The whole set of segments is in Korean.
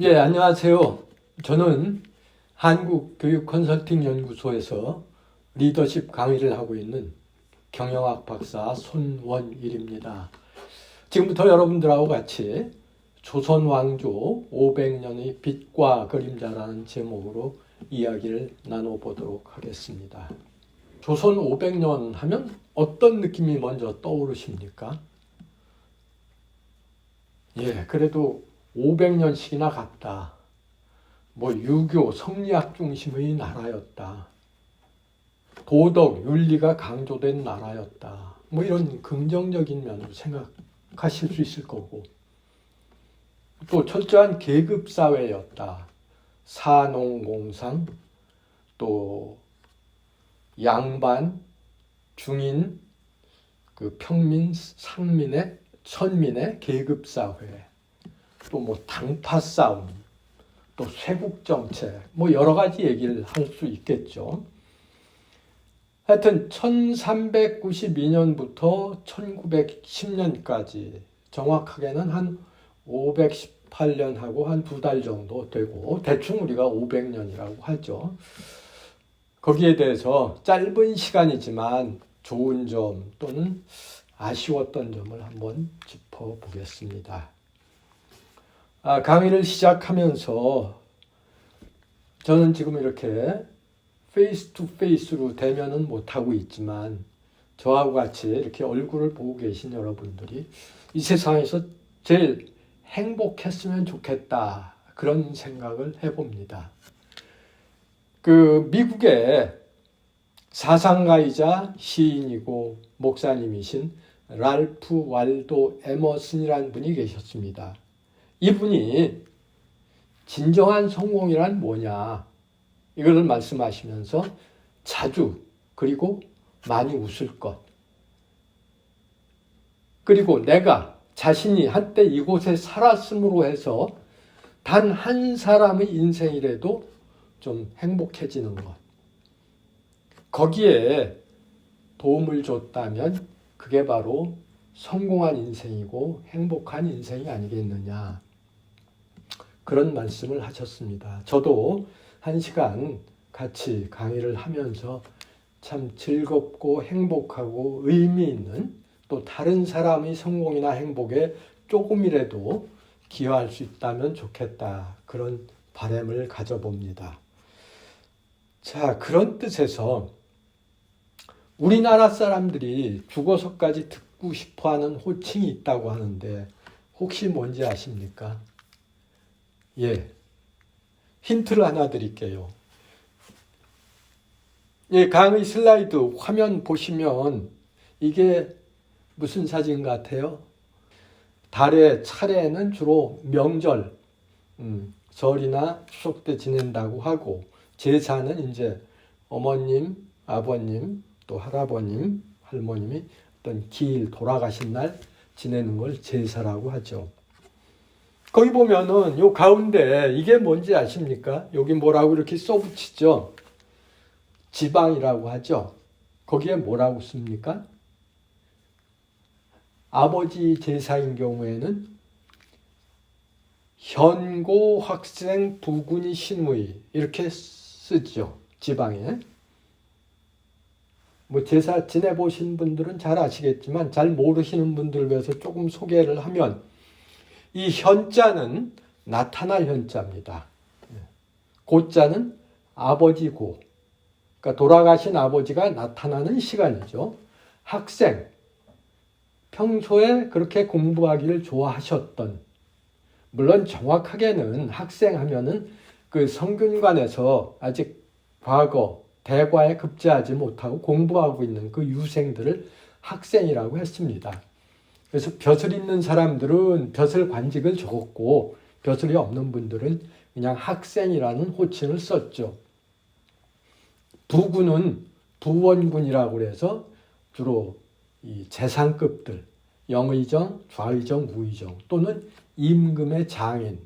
예, 안녕하세요. 저는 한국교육컨설팅연구소에서 리더십 강의를 하고 있는 경영학 박사 손원일입니다. 지금부터 여러분들하고 같이 조선 왕조 500년의 빛과 그림자라는 제목으로 이야기를 나눠보도록 하겠습니다. 조선 500년 하면 어떤 느낌이 먼저 떠오르십니까? 예, 그래도 500년씩이나 갔다. 유교, 성리학 중심의 나라였다. 도덕, 윤리가 강조된 나라였다. 이런 긍정적인 면으로 생각하실 수 있을 거고. 또 철저한 계급사회였다. 사농공상, 또 양반, 중인, 평민, 상민의, 천민의 계급사회. 또 당파 싸움, 또 쇄국 정책, 여러 가지 얘기를 할 수 있겠죠. 하여튼 1392년부터 1910년까지 정확하게는 한 518년하고 한 2달 정도 되고 대충 우리가 500년이라고 하죠. 거기에 대해서 짧은 시간이지만 좋은 점 또는 아쉬웠던 점을 한번 짚어보겠습니다. 강의를 시작하면서 저는 지금 이렇게 페이스 투 페이스로 대면은 못하고 있지만 저하고 같이 이렇게 얼굴을 보고 계신 여러분들이 이 세상에서 제일 행복했으면 좋겠다 그런 생각을 해봅니다. 미국의 사상가이자 시인이고 목사님이신 랄프 waldo 에머슨이라는 분이 계셨습니다. 이분이 진정한 성공이란 뭐냐 이걸 말씀하시면서 자주 그리고 많이 웃을 것 그리고 내가 자신이 한때 이곳에 살았음으로 해서 단 한 사람의 인생이라도 좀 행복해지는 것 거기에 도움을 줬다면 그게 바로 성공한 인생이고 행복한 인생이 아니겠느냐 그런 말씀을 하셨습니다. 저도 1시간 같이 강의를 하면서 참 즐겁고 행복하고 의미 있는 또 다른 사람의 성공이나 행복에 조금이라도 기여할 수 있다면 좋겠다. 그런 바람을 가져봅니다. 자, 그런 뜻에서 우리나라 사람들이 죽어서까지 듣고 싶어하는 호칭이 있다고 하는데 혹시 뭔지 아십니까? 예, 힌트를 하나 드릴게요. 예, 강의 슬라이드 화면 보시면 이게 무슨 사진 같아요? 달의 차례는 주로 명절, 설이나 추석 때 지낸다고 하고 제사는 이제 어머님, 아버님, 또 할아버님, 할머님이 어떤 기일 돌아가신 날 지내는 걸 제사라고 하죠. 거기 보면은 요 가운데 이게 뭔지 아십니까? 여기 뭐라고 이렇게 써붙이죠? 지방이라고 하죠. 거기에 뭐라고 씁니까? 아버지 제사인 경우에는 현고 학생 부군이 신의 이렇게 쓰죠. 지방에. 제사 지내보신 분들은 잘 아시겠지만 잘 모르시는 분들을 위해서 조금 소개를 하면 이 현자는 나타날 현자입니다. 고자는 아버지고, 그러니까 돌아가신 아버지가 나타나는 시간이죠. 학생, 평소에 그렇게 공부하기를 좋아하셨던, 물론 정확하게는 학생 하면은 성균관에서 아직 과거, 대과에 급제하지 못하고 공부하고 있는 그 유생들을 학생이라고 했습니다. 그래서 벼슬 있는 사람들은 벼슬 관직을 적었고 벼슬이 없는 분들은 그냥 학생이라는 호칭을 썼죠. 부군은 부원군이라고 해서 주로 이 재상급들, 영의정, 좌의정, 우의정 또는 임금의 장인,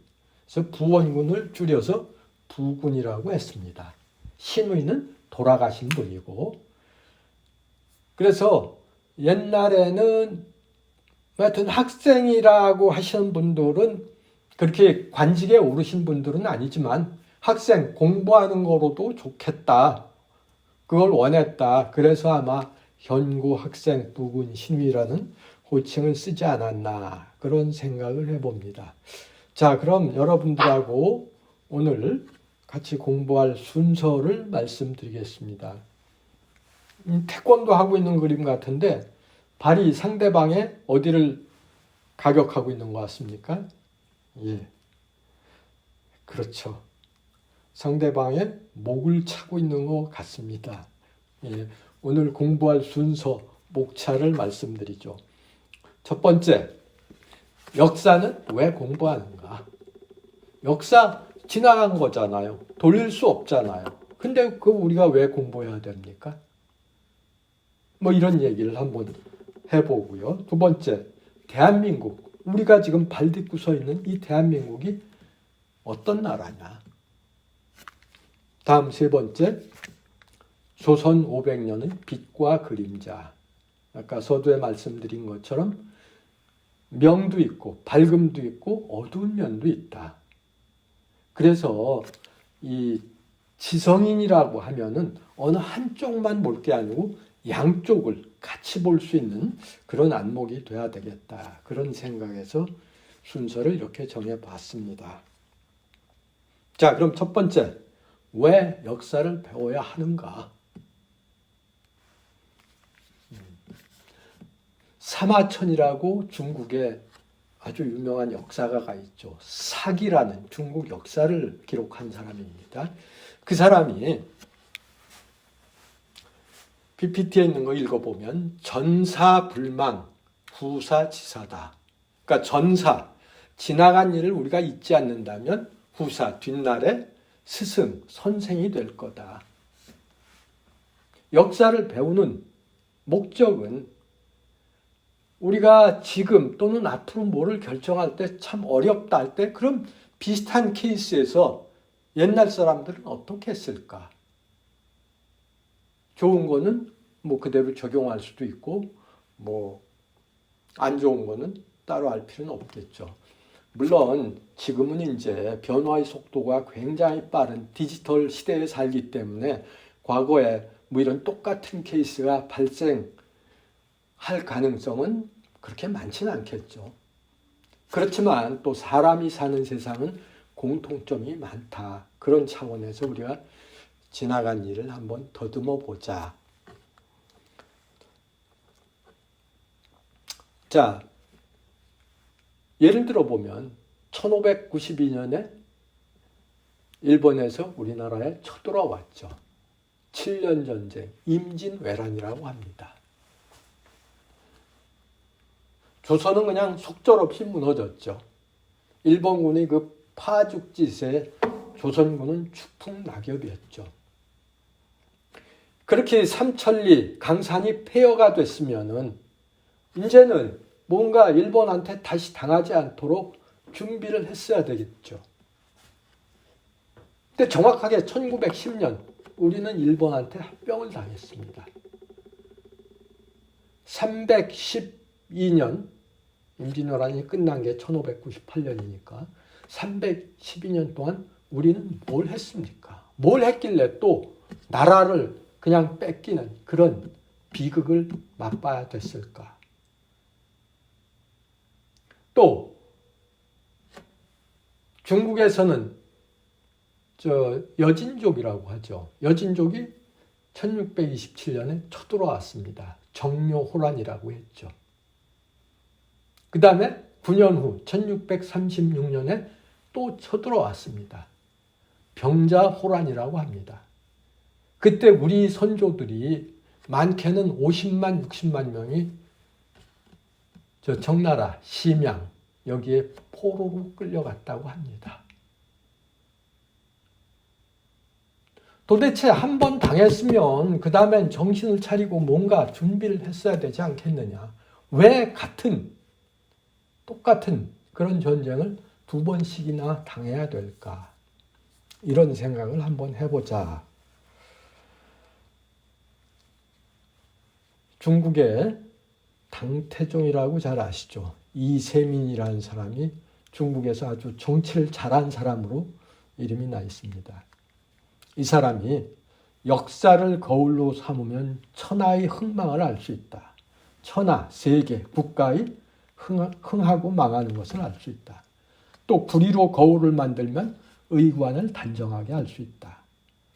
그래서 부원군을 줄여서 부군이라고 했습니다. 신의는 돌아가신 분이고 그래서 옛날에는 하여튼 학생이라고 하시는 분들은 그렇게 관직에 오르신 분들은 아니지만 학생 공부하는 거로도 좋겠다. 그걸 원했다. 그래서 아마 현구 학생 부군 신위라는 호칭을 쓰지 않았나 그런 생각을 해봅니다. 자, 그럼 여러분들하고 오늘 같이 공부할 순서를 말씀드리겠습니다. 태권도 하고 있는 그림 같은데 발이 상대방의 어디를 가격하고 있는 것 같습니까? 예, 그렇죠. 상대방의 목을 차고 있는 것 같습니다. 예, 오늘 공부할 순서, 목차를 말씀드리죠. 첫 번째, 역사는 왜 공부하는가? 역사 지나간 거잖아요. 돌릴 수 없잖아요. 근데 그 우리가 왜 공부해야 됩니까? 뭐 이런 얘기를 한번 해보고요. 두 번째, 대한민국. 우리가 지금 발 딛고 서 있는 이 대한민국이 어떤 나라냐? 다음 세 번째, 조선 500년의 빛과 그림자. 아까 서두에 말씀드린 것처럼 명도 있고 밝음도 있고 어두운 면도 있다. 그래서 이 지성인이라고 하면은 어느 한쪽만 볼 게 아니고 양쪽을 같이 볼 수 있는 그런 안목이 돼야 되겠다. 그런 생각에서 순서를 이렇게 정해봤습니다. 자, 그럼 첫 번째, 왜 역사를 배워야 하는가? 사마천이라고 중국에 아주 유명한 역사가가 있죠. 사기라는 중국 역사를 기록한 사람입니다. 그 사람이 PPT에 있는 거 읽어보면 전사불망, 후사지사다. 그러니까 전사, 지나간 일을 우리가 잊지 않는다면 후사, 뒷날에 스승, 선생이 될 거다. 역사를 배우는 목적은 우리가 지금 또는 앞으로 뭐를 결정할 때 참 어렵다 할 때 그럼 비슷한 케이스에서 옛날 사람들은 어떻게 했을까? 좋은 거는 뭐 그대로 적용할 수도 있고 뭐 안 좋은 거는 따로 알 필요는 없겠죠. 물론 지금은 이제 변화의 속도가 굉장히 빠른 디지털 시대에 살기 때문에 과거에 뭐 이런 똑같은 케이스가 발생할 가능성은 그렇게 많지는 않겠죠. 그렇지만 또 사람이 사는 세상은 공통점이 많다. 그런 차원에서 우리가 지나간 일을 한번 더듬어 보자. 자, 예를 들어 보면 1592년에 일본에서 우리나라에 쳐들어왔죠. 7년 전쟁, 임진왜란이라고 합니다. 조선은 그냥 속절없이 무너졌죠. 일본군의 그 파죽짓에 조선군은 추풍낙엽이었죠. 그렇게 삼천리, 강산이 폐허가 됐으면은 이제는 뭔가 일본한테 다시 당하지 않도록 준비를 했어야 되겠죠. 근데 정확하게 1910년 우리는 일본한테 합병을 당했습니다. 312년 임진왜란이 끝난 게 1598년이니까 312년 동안 우리는 뭘 했습니까? 뭘 했길래 또 나라를 그냥 뺏기는 그런 비극을 맛봐야 됐을까? 또 중국에서는 여진족이라고 하죠. 여진족이 1627년에 쳐들어왔습니다. 정묘호란이라고 했죠. 그 다음에 9년 후 1636년에 또 쳐들어왔습니다. 병자호란이라고 합니다. 그때 우리 선조들이 많게는 50만, 60만 명이 청나라, 심양 여기에 포로로 끌려갔다고 합니다. 도대체 한 번 당했으면 그 다음엔 정신을 차리고 뭔가 준비를 했어야 되지 않겠느냐. 왜 똑같은 그런 전쟁을 두 번씩이나 당해야 될까. 이런 생각을 한번 해보자. 중국의 당태종이라고 잘 아시죠. 이세민이라는 사람이 중국에서 아주 정치를 잘한 사람으로 이름이 나 있습니다. 이 사람이 역사를 거울로 삼으면 천하의 흥망을 알 수 있다. 천하, 세계, 국가의 흥하고 망하는 것을 알 수 있다. 또 구리로 거울을 만들면 의관을 단정하게 알 수 있다.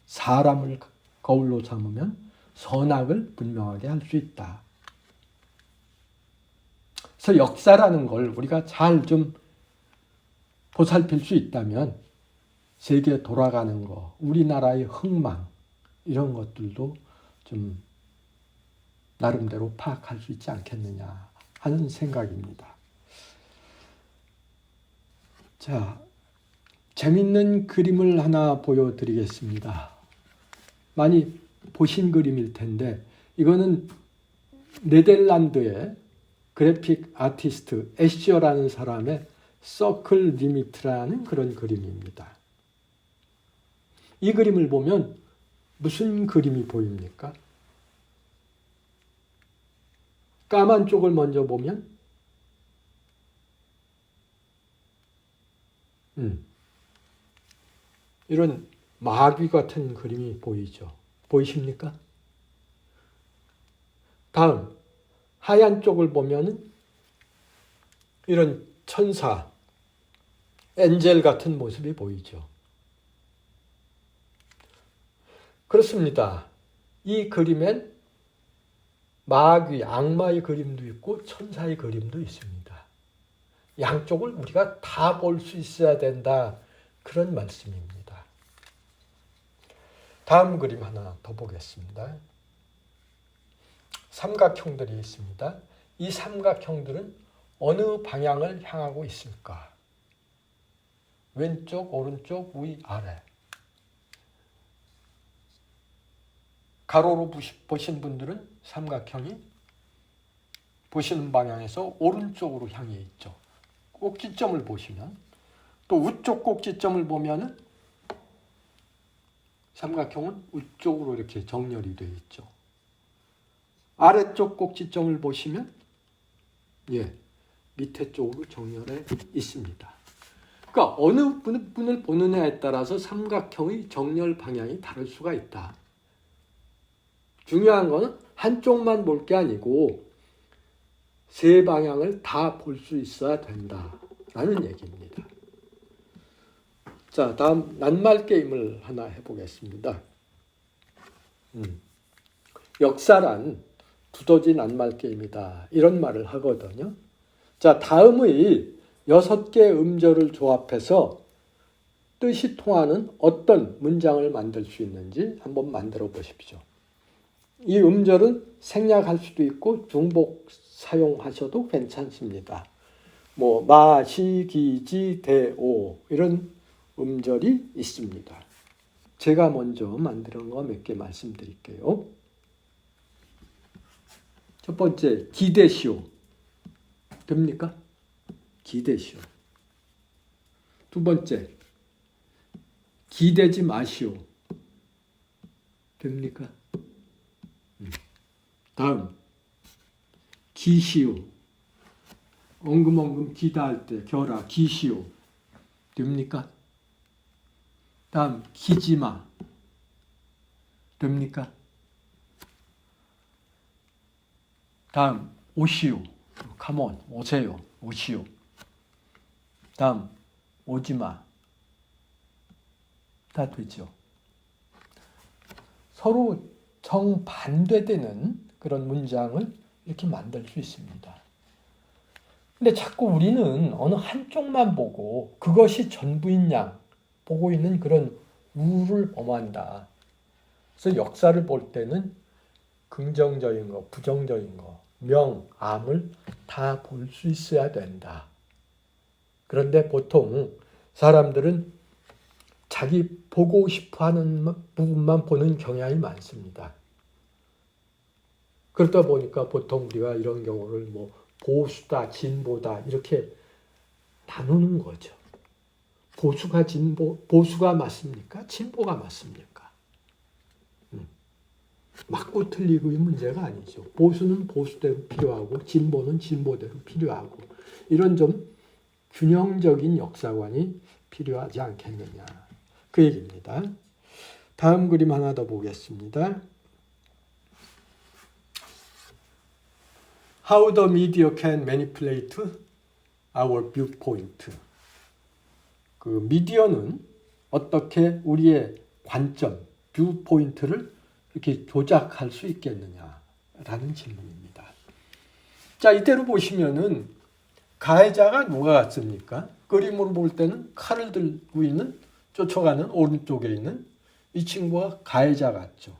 사람을 거울로 삼으면 선악을 분명하게 할 수 있다. 그래서 역사라는 걸 우리가 잘 좀 보살필 수 있다면 세계 돌아가는 거, 우리나라의 흥망 이런 것들도 좀 나름대로 파악할 수 있지 않겠느냐 하는 생각입니다. 자, 재밌는 그림을 하나 보여드리겠습니다. 많이 보신 그림일 텐데 이거는 네덜란드의 그래픽 아티스트 애셔라는 사람의 서클 리미트라는 그런 그림입니다. 이 그림을 보면 무슨 그림이 보입니까? 까만 쪽을 먼저 보면 이런 마귀 같은 그림이 보이죠. 보이십니까? 다음 하얀 쪽을 보면 이런 천사, 엔젤 같은 모습이 보이죠. 그렇습니다. 이 그림엔 마귀, 악마의 그림도 있고 천사의 그림도 있습니다. 양쪽을 우리가 다 볼 수 있어야 된다. 그런 말씀입니다. 다음 그림 하나 더 보겠습니다. 삼각형들이 있습니다. 이 삼각형들은 어느 방향을 향하고 있을까? 왼쪽, 오른쪽, 위, 아래. 가로로 보신 분들은 삼각형이 보시는 방향에서 오른쪽으로 향해 있죠. 꼭지점을 보시면 또 우쪽 꼭지점을 보면 삼각형은 우쪽으로 이렇게 정렬이 되어 있죠. 아래쪽 꼭지점을 보시면 밑에 쪽으로 정렬해 있습니다. 그러니까 어느 분을 보느냐에 따라서 삼각형의 정렬 방향이 다를 수가 있다. 중요한 것은 한쪽만 볼 게 아니고 세 방향을 다 볼 수 있어야 된다라는 얘기입니다. 자, 다음 낱말 게임을 하나 해보겠습니다. 역사란 두더지 낱말 게임이다. 이런 말을 하거든요. 자, 다음의 6개 음절을 조합해서 뜻이 통하는 어떤 문장을 만들 수 있는지 한번 만들어 보십시오. 이 음절은 생략할 수도 있고 중복 사용하셔도 괜찮습니다. 마, 시, 기, 지, 대, 오 이런 음절이 있습니다. 제가 먼저 만드는 거 몇 개 말씀드릴게요. 첫 번째, 기대시오. 됩니까? 기대시오. 두 번째, 기대지 마시오. 됩니까? 다음, 기시오. 엉금엉금 기다 할 때 겨라 기시오. 됩니까? 다음, 기지마. 됩니까? 다음, 오시오. 컴온, 오세요. 오시오. 다음, 오지마. 다 되죠. 서로 정반대되는 그런 문장을 이렇게 만들 수 있습니다. 근데 자꾸 우리는 어느 한쪽만 보고 그것이 전부인 양 보고 있는 그런 우를 범한다. 그래서 역사를 볼 때는 긍정적인 거, 부정적인 거, 명, 암을 다 볼 수 있어야 된다. 그런데 보통 사람들은 자기 보고 싶어하는 부분만 보는 경향이 많습니다. 그러다 보니까 보통 우리가 이런 경우를 보수다, 진보다 이렇게 나누는 거죠. 보수가 맞습니까? 진보가 맞습니까? 맞고 틀리고의 문제가 아니죠. 보수는 보수대로 필요하고 진보는 진보대로 필요하고 이런 좀 균형적인 역사관이 필요하지 않겠느냐. 그 얘기입니다. 다음 그림 하나 더 보겠습니다. How the media can manipulate our viewpoint. 그 미디어는 어떻게 우리의 관점, 뷰포인트를 이렇게 조작할 수 있겠느냐라는 질문입니다. 자, 이대로 보시면은 가해자가 누가 같습니까? 그림으로 볼 때는 칼을 들고 있는, 쫓아가는 오른쪽에 있는 이 친구가 가해자 같죠.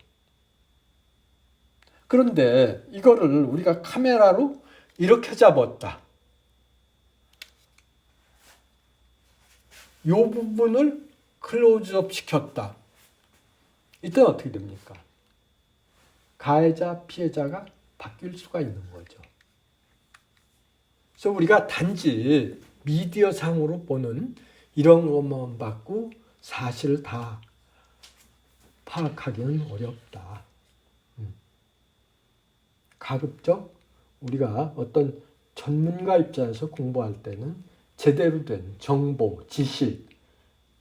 그런데 이거를 우리가 카메라로 이렇게 잡았다. 이 부분을 클로즈업 시켰다. 이때 어떻게 됩니까? 가해자, 피해자가 바뀔 수가 있는 거죠. 그래서 우리가 단지 미디어 상으로 보는 이런 것만 받고 사실을 다 파악하기는 어렵다. 가급적 우리가 어떤 전문가 입장에서 공부할 때는 제대로 된 정보, 지식,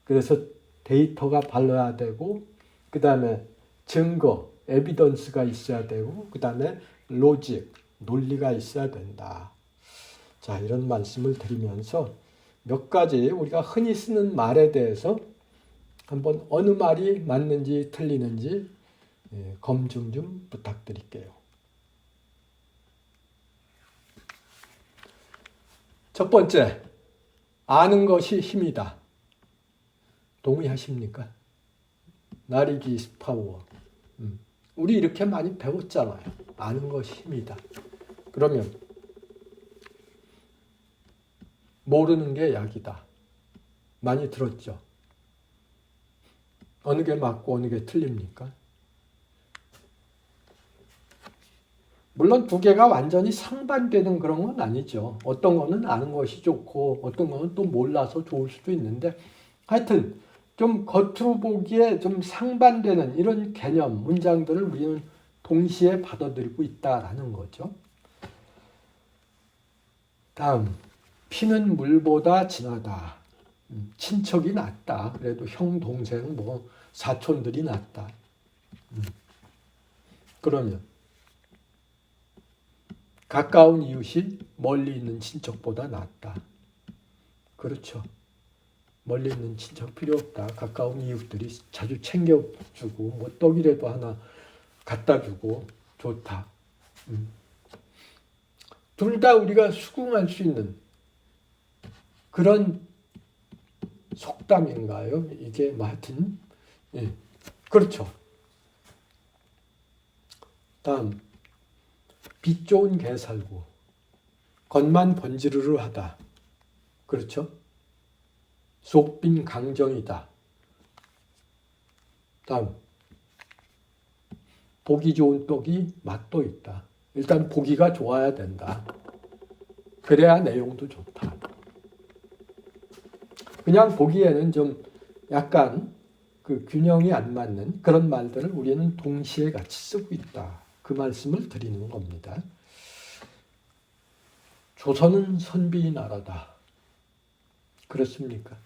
그래서 데이터가 발라야 되고, 그 다음에 증거, 에비던스가 있어야 되고, 그 다음에 로직, 논리가 있어야 된다. 자, 이런 말씀을 드리면서 몇 가지 우리가 흔히 쓰는 말에 대해서 한번 어느 말이 맞는지 틀리는지 검증 좀 부탁드릴게요. 첫 번째, 아는 것이 힘이다. 동의하십니까? Knowledge is power. 우리 이렇게 많이 배웠잖아요. 아는 것이 힘이다. 그러면 모르는 게 약이다. 많이 들었죠? 어느 게 맞고 어느 게 틀립니까? 물론 두 개가 완전히 상반되는 그런 건 아니죠. 어떤 거는 아는 것이 좋고 어떤 거는 또 몰라서 좋을 수도 있는데, 하여튼 좀 겉으로 보기에 좀 상반되는 이런 개념, 문장들을 우리는 동시에 받아들이고 있다라는 거죠. 다음, 피는 물보다 진하다. 친척이 낫다. 그래도 형, 동생, 뭐 사촌들이 낫다. 그러면 가까운 이웃이 멀리 있는 친척보다 낫다. 그렇죠. 멀리 있는 친척 필요 없다. 가까운 이웃들이 자주 챙겨주고 뭐 떡이라도 하나 갖다 주고 좋다. 둘 다 우리가 수긍할 수 있는 그런 속담인가요? 이게 뭐 하여튼 그렇죠. 다음, 빛 좋은 개 살고 겉만 번지르르 하다. 그렇죠? 속 빈 강정이다. 다음, 보기 좋은 떡이 맛도 있다. 일단 보기가 좋아야 된다. 그래야 내용도 좋다. 그냥 보기에는 좀 약간 그 균형이 안 맞는 그런 말들을 우리는 동시에 같이 쓰고 있다. 그 말씀을 드리는 겁니다. 조선은 선비의 나라다. 그렇습니까?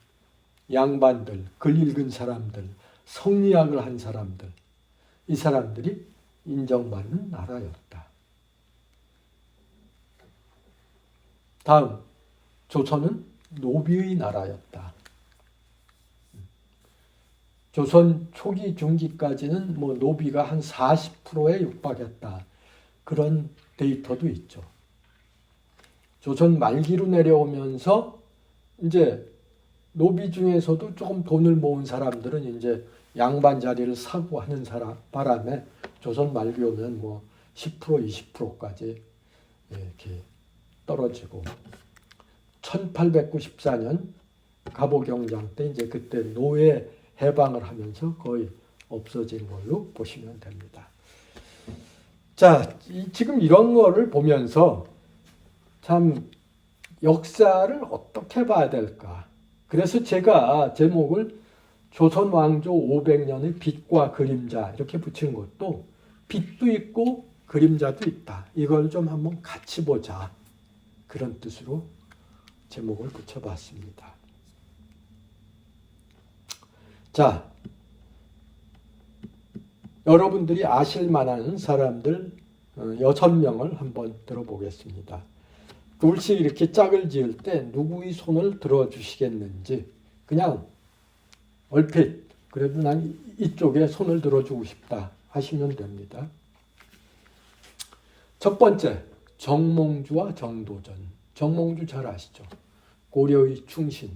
양반들, 글 읽은 사람들, 성리학을 한 사람들, 이 사람들이 인정받는 나라였다. 다음, 조선은 노비의 나라였다. 조선 초기 중기까지는 뭐 노비가 한 40%에 육박했다. 그런 데이터도 있죠. 조선 말기로 내려오면서 이제 노비 중에서도 조금 돈을 모은 사람들은 이제 양반 자리를 사고 하는 사람 바람에 조선 말기 오면 뭐 10% 20%까지 이렇게 떨어지고 1894년 갑오경장 때 이제 그때 노예 해방을 하면서 거의 없어진 걸로 보시면 됩니다. 자, 지금 이런 거를 보면서 참 역사를 어떻게 봐야 될까? 그래서 제가 제목을 조선 왕조 500년의 빛과 그림자 이렇게 붙인 것도 빛도 있고 그림자도 있다. 이걸 좀 한번 같이 보자. 그런 뜻으로 제목을 붙여봤습니다. 자, 여러분들이 아실 만한 사람들 6명을 한번 들어보겠습니다. 둘씩 이렇게 짝을 지을 때 누구의 손을 들어주시겠는지 그냥 얼핏 그래도 난 이쪽에 손을 들어주고 싶다 하시면 됩니다. 첫 번째, 정몽주와 정도전. 정몽주 잘 아시죠? 고려의 충신.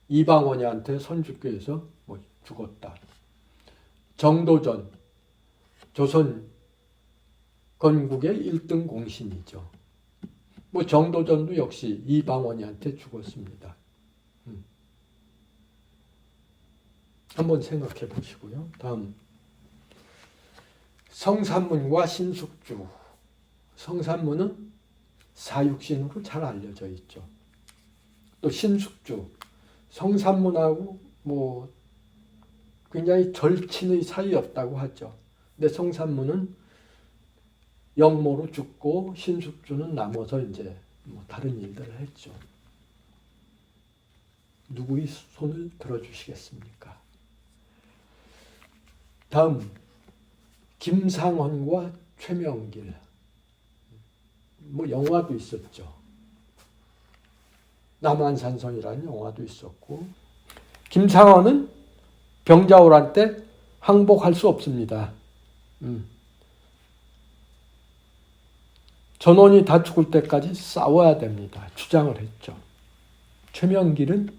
이방원이한테 선주교에서 죽었다. 정도전, 조선 건국의 1등 공신이죠. 정도전도 역시 이방원이한테 죽었습니다. 한번 생각해 보시고요. 다음, 성산문과 신숙주. 성산문은 사육신으로 잘 알려져 있죠. 또 신숙주, 성산문하고 굉장히 절친의 사이였다고 하죠. 근데 성산문은 영모로 죽고 신숙주는 남아서 이제 다른 일들을 했죠. 누구의 손을 들어주시겠습니까? 다음, 김상헌과 최명길. 영화도 있었죠. 남한산성이라는 영화도 있었고, 김상헌은 병자호란 때 항복할 수 없습니다. 전원이 다 죽을 때까지 싸워야 됩니다. 주장을 했죠. 최명길은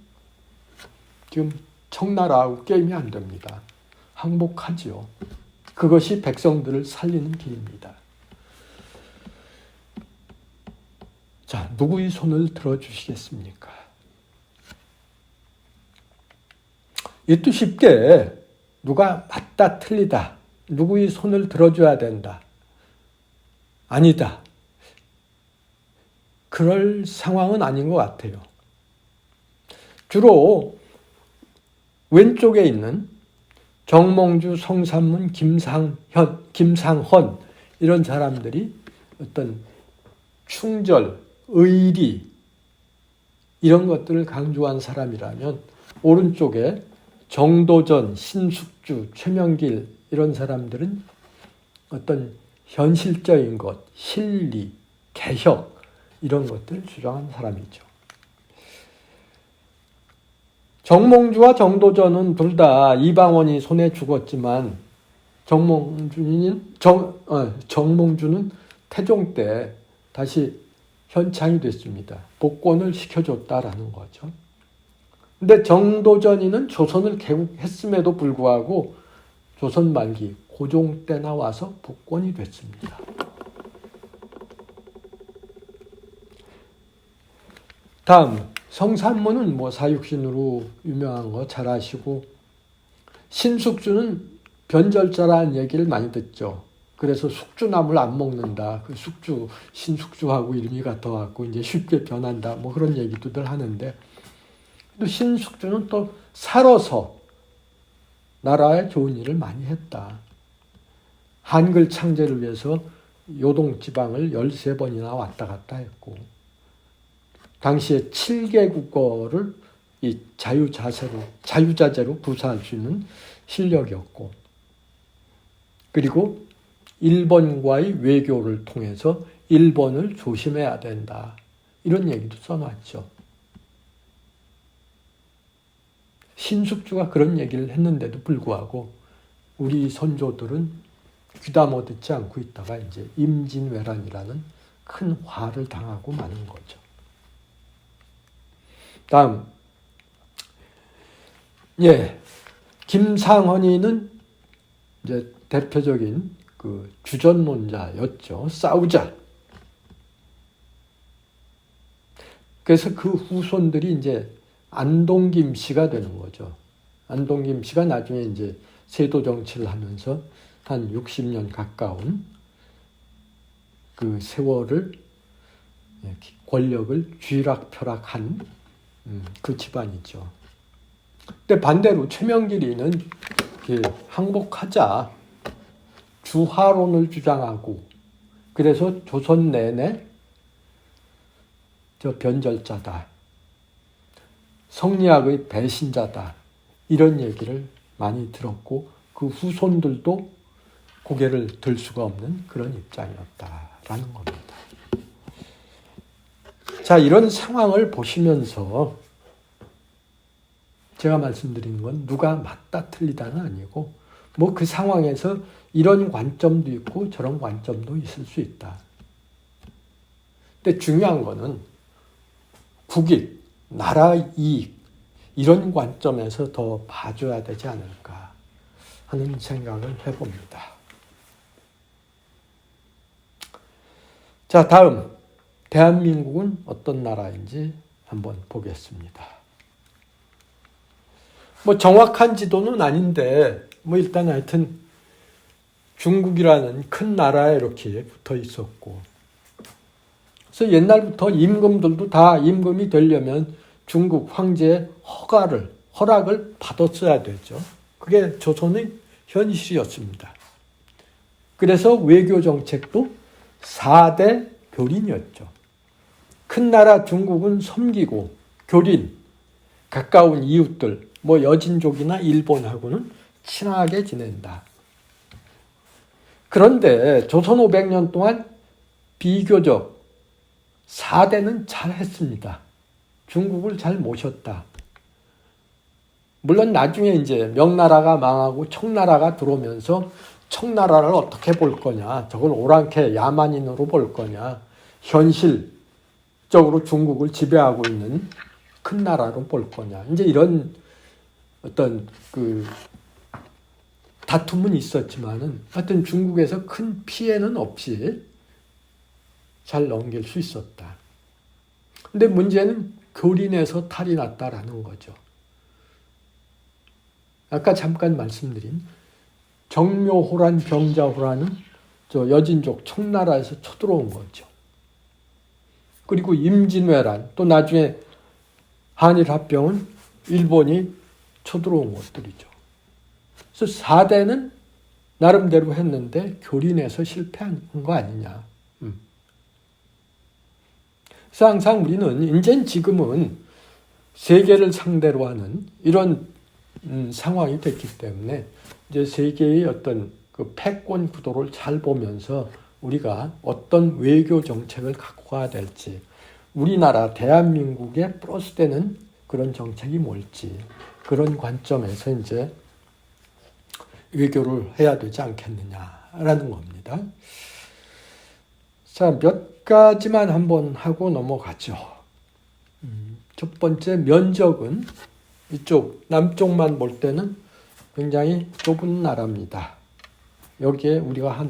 지금 청나라하고 게임이 안 됩니다. 항복하지요. 그것이 백성들을 살리는 길입니다. 자, 누구의 손을 들어주시겠습니까? 이것도 쉽게 누가 맞다 틀리다, 누구의 손을 들어줘야 된다, 아니다, 그럴 상황은 아닌 것 같아요. 주로 왼쪽에 있는 정몽주, 성산문, 김상헌 이런 사람들이 어떤 충절, 의리 이런 것들을 강조한 사람이라면, 오른쪽에 정도전, 신숙주, 최명길 이런 사람들은 어떤 현실적인 것, 실리, 개혁 이런 것들을 주장한 사람이죠. 정몽주와 정도전은 둘 다 이방원이 손에 죽었지만 정몽주는 태종 때 다시 현창이 됐습니다. 복권을 시켜줬다라는 거죠. 근데 정도전이는 조선을 개국했음에도 불구하고 조선 말기 고종 때 나와서 복권이 됐습니다. 다음, 성산문은 사육신으로 유명한 거 잘 아시고, 신숙주는 변절자라는 얘기를 많이 듣죠. 그래서 숙주나물 안 먹는다. 그 숙주, 신숙주하고 이름이 같아갖고 이제 쉽게 변한다. 그런 얘기도들 하는데, 또 신숙주는 또 살아서 나라에 좋은 일을 많이 했다. 한글 창제를 위해서 요동지방을 13번이나 왔다 갔다 했고, 당시에 7개 국어를 이 자유자재로 구사할 수 있는 실력이었고, 그리고 일본과의 외교를 통해서 일본을 조심해야 된다. 이런 얘기도 써놨죠. 신숙주가 그런 얘기를 했는데도 불구하고 우리 선조들은 귀담아 듣지 않고 있다가 이제 임진왜란이라는 큰 화를 당하고 마는 거죠. 다음, 김상헌이는 이제 대표적인 그 주전론자였죠. 싸우자. 그래서 그 후손들이 이제 안동김 씨가 되는 거죠. 안동김 씨가 나중에 이제 세도 정치를 하면서 한 60년 가까운 그 세월을 권력을 쥐락펴락한 그 집안이죠. 근데 반대로 최명길이는 항복하자 주화론을 주장하고, 그래서 조선 내내 저 변절자다, 성리학의 배신자다. 이런 얘기를 많이 들었고 그 후손들도 고개를 들 수가 없는 그런 입장이었다라는 겁니다. 자, 이런 상황을 보시면서 제가 말씀드리는 건 누가 맞다 틀리다는 아니고 뭐 그 상황에서 이런 관점도 있고 저런 관점도 있을 수 있다. 근데 중요한 거는 국익, 나라 이익 이런 관점에서 더 봐줘야 되지 않을까 하는 생각을 해봅니다. 자, 다음 대한민국은 어떤 나라인지 한번 보겠습니다. 뭐 정확한 지도는 아닌데 뭐 일단 하여튼 중국이라는 큰 나라에 이렇게 붙어 있었고, 그래서 옛날부터 임금들도 다 임금이 되려면 중국 황제의 허락을 받았어야 되죠. 그게 조선의 현실이었습니다. 그래서 외교 정책도 4대 교린이었죠. 큰 나라 중국은 섬기고 교린, 가까운 이웃들, 뭐 여진족이나 일본하고는 친하게 지낸다. 그런데 조선 500년 동안 비교적 4대는 잘했습니다. 중국을 잘 모셨다. 물론 나중에 이제 명나라가 망하고 청나라가 들어오면서 청나라를 어떻게 볼 거냐, 저걸 오랑캐 야만인으로 볼 거냐, 현실적으로 중국을 지배하고 있는 큰 나라로 볼 거냐, 이제 이런 어떤 그 다툼은 있었지만은 하여튼 중국에서 큰 피해는 없이 잘 넘길 수 있었다. 근데 문제는 교린에서 탈이 났다라는 거죠. 아까 잠깐 말씀드린 정묘호란, 병자호란은 저 여진족 청나라에서 쳐들어온 거죠. 그리고 임진왜란, 또 나중에 한일합병은 일본이 쳐들어온 것들이죠. 그래서 4대는 나름대로 했는데 교린에서 실패한 거 아니냐. 그래서 항상 우리는 이제 지금은 세계를 상대로 하는 이런 상황이 됐기 때문에 이제 세계의 어떤 그 패권 구도를 잘 보면서 우리가 어떤 외교 정책을 갖고 가야 될지, 우리나라 대한민국에 플러스되는 그런 정책이 뭘지, 그런 관점에서 이제 외교를 해야 되지 않겠느냐라는 겁니다. 자, 몇 가지만 한번 하고 넘어가죠. 첫 번째, 면적은 이쪽 남쪽만 볼 때는 굉장히 좁은 나라입니다. 여기에 우리가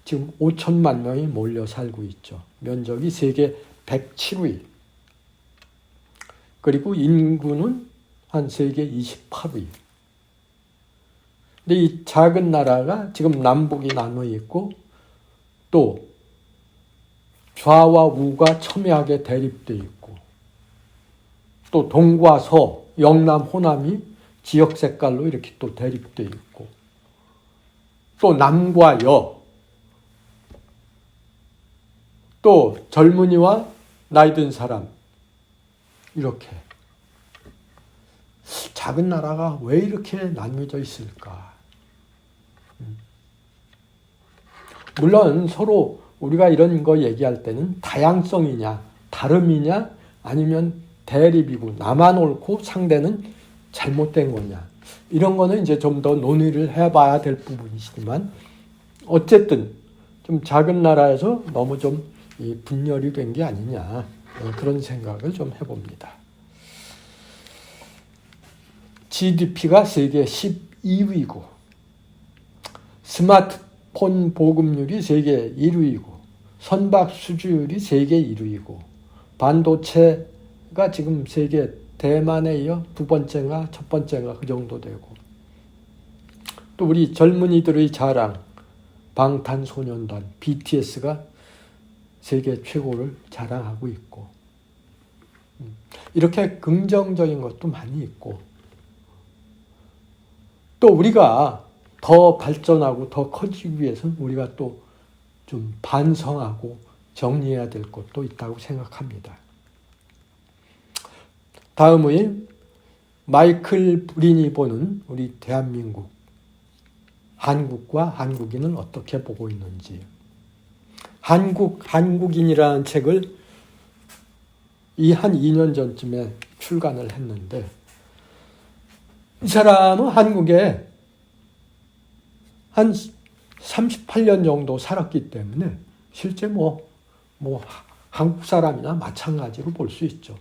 지금 5천만 명이 몰려 살고 있죠. 면적이 세계 107위. 그리고 인구는 한 세계 28위. 근데 이 작은 나라가 지금 남북이 나눠 있고 또 좌와 우가 첨예하게 대립되어 있고 또 동과 서, 영남, 호남이 지역 색깔로 이렇게 또 대립되어 있고 또 남과 여, 또 젊은이와 나이 든 사람, 이렇게 작은 나라가 왜 이렇게 나뉘어져 있을까? 물론 서로 우리가 이런 거 얘기할 때는 다양성이냐, 다름이냐, 아니면 대립이고 나만 옳고 상대는 잘못된 거냐, 이런 거는 이제 좀 더 논의를 해봐야 될 부분이지만 어쨌든 좀 작은 나라에서 너무 좀 분열이 된 게 아니냐, 그런 생각을 좀 해봅니다. GDP가 세계 12위고 스마트폰 보급률이 세계 1위이고 선박 수주율이 세계 1위이고 반도체가 지금 세계 대만에 이어 두 번째인가 첫 번째인가 그 정도 되고 또 우리 젊은이들의 자랑 방탄소년단 BTS가 세계 최고를 자랑하고 있고 이렇게 긍정적인 것도 많이 있고 또 우리가 더 발전하고 더 커지기 위해서는 우리가 또 좀 반성하고 정리해야 될 것도 있다고 생각합니다. 다음의 마이클 브린이 보는 우리 대한민국, 한국과 한국인을 어떻게 보고 있는지. 한국인이라는 책을 한 2년 전쯤에 출간을 했는데, 이 사람은 한국에 한 38년 정도 살았기 때문에 실제 한국 사람이나 마찬가지로 볼 수 있죠.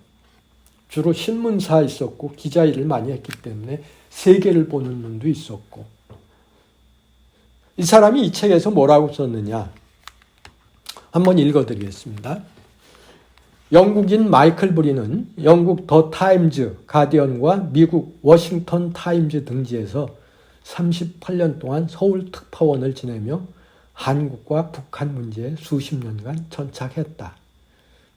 주로 신문사에 있었고 기자 일을 많이 했기 때문에 세계를 보는 눈도 있었고. 이 사람이 이 책에서 뭐라고 썼느냐 한번 읽어드리겠습니다. 영국인 마이클 브린은 영국 더 타임즈, 가디언과 미국 워싱턴 타임즈 등지에서 38년 동안 서울 특파원을 지내며 한국과 북한 문제에 수십 년간 전착했다.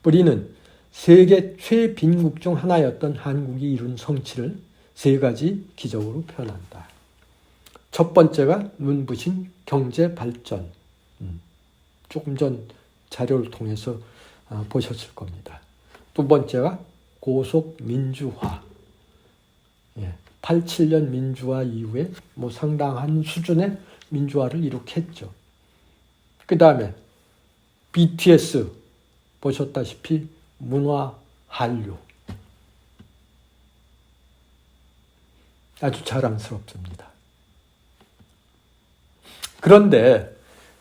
브린은 세계 최빈국 중 하나였던 한국이 이룬 성취를 세 가지 기적으로 표현한다. 첫 번째가 눈부신 경제 발전. 조금 전 자료를 통해서 보셨을 겁니다. 두 번째가 고속 민주화. 87년 민주화 이후에 상당한 수준의 민주화를 이룩했죠. 그 다음에 BTS 보셨다시피 문화 한류. 아주 자랑스럽습니다. 그런데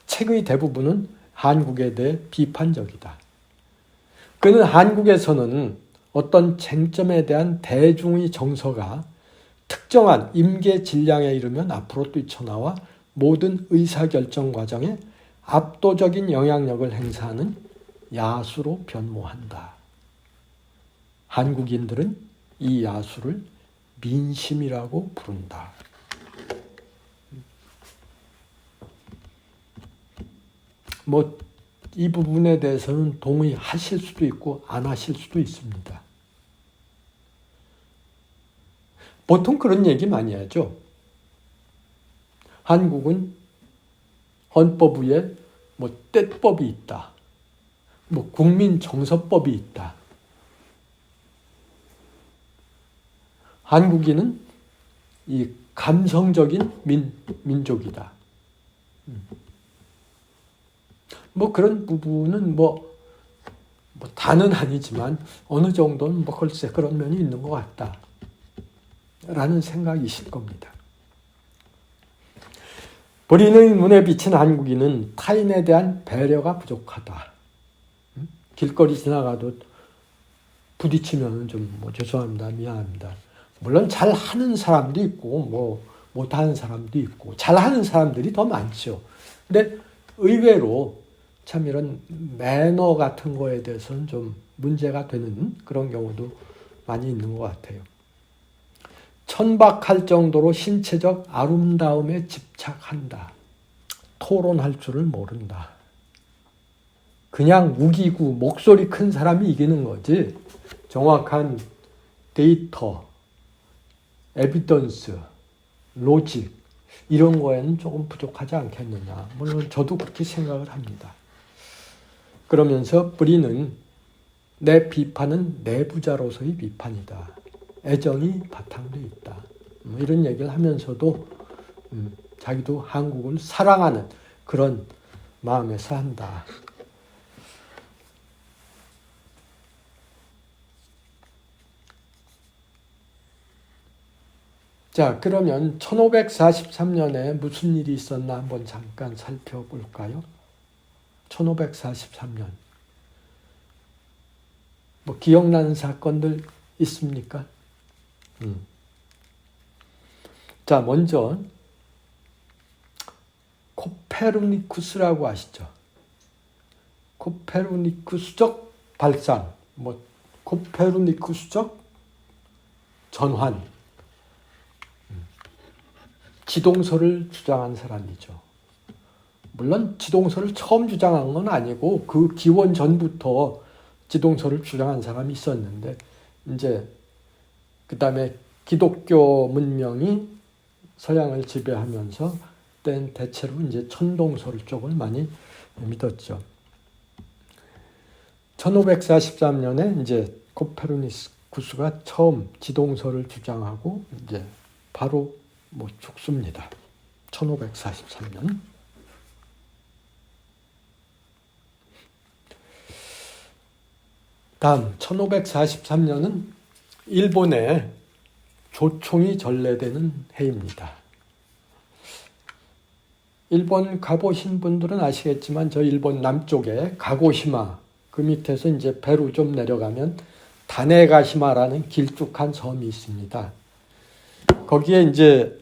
책의 대부분은 한국에 대해 비판적이다. 그는 한국에서는 어떤 쟁점에 대한 대중의 정서가 특정한 임계 질량에 이르면 앞으로 뛰쳐나와 모든 의사결정 과정에 압도적인 영향력을 행사하는 야수로 변모한다. 한국인들은 이 야수를 민심이라고 부른다. 이 부분에 대해서는 동의하실 수도 있고 안 하실 수도 있습니다. 보통 그런 얘기 많이 하죠. 한국은 헌법 위에 떼법이 있다. 국민정서법이 있다. 한국인은 이 감성적인 민족이다. 그런 부분은 다는 아니지만 어느 정도는 글쎄 그런 면이 있는 것 같다. 라는 생각이실 겁니다. 브린의 눈에 비친 한국인은 타인에 대한 배려가 부족하다. 길거리 지나가도 부딪히면 좀 죄송합니다, 미안합니다. 물론 잘하는 사람도 있고 못하는 사람도 있고 잘하는 사람들이 더 많죠. 근데 의외로 참 이런 매너 같은 거에 대해서는 좀 문제가 되는 그런 경우도 많이 있는 것 같아요. 천박할 정도로 신체적 아름다움에 집착한다. 토론할 줄을 모른다. 그냥 우기고 목소리 큰 사람이 이기는 거지 정확한 데이터, 에비던스, 로직 이런 거에는 조금 부족하지 않겠느냐. 물론 저도 그렇게 생각을 합니다. 그러면서 브린은 내 비판은 내부자로서의 비판이다. 애정이 바탕돼 있다. 이런 얘기를 하면서도 자기도 한국을 사랑하는 그런 마음에서 한다. 자, 그러면 1543년에 무슨 일이 있었나 한번 잠깐 살펴볼까요? 1543년. 기억나는 사건들 있습니까? 자, 먼저 코페르니쿠스라고 아시죠? 코페르니쿠스적 발상, 코페르니쿠스적 전환, 지동설을 주장한 사람이죠. 물론 지동설을 처음 주장한 건 아니고 그 기원 전부터 지동설을 주장한 사람이 있었는데 이제 그 다음에 기독교 문명이 서양을 지배하면서 그때는 대체로 이제 천동설 쪽을 많이 믿었죠. 1543년에 이제 구스가 처음 지동설을 주장하고 이제 바로 죽습니다. 1543년. 다음 1543년은 일본의 조총이 전래되는 해입니다. 일본 가보신 분들은 아시겠지만 저 일본 남쪽에 가고시마 그 밑에서 이제 배로 좀 내려가면 다네가시마라는 길쭉한 섬이 있습니다. 거기에 이제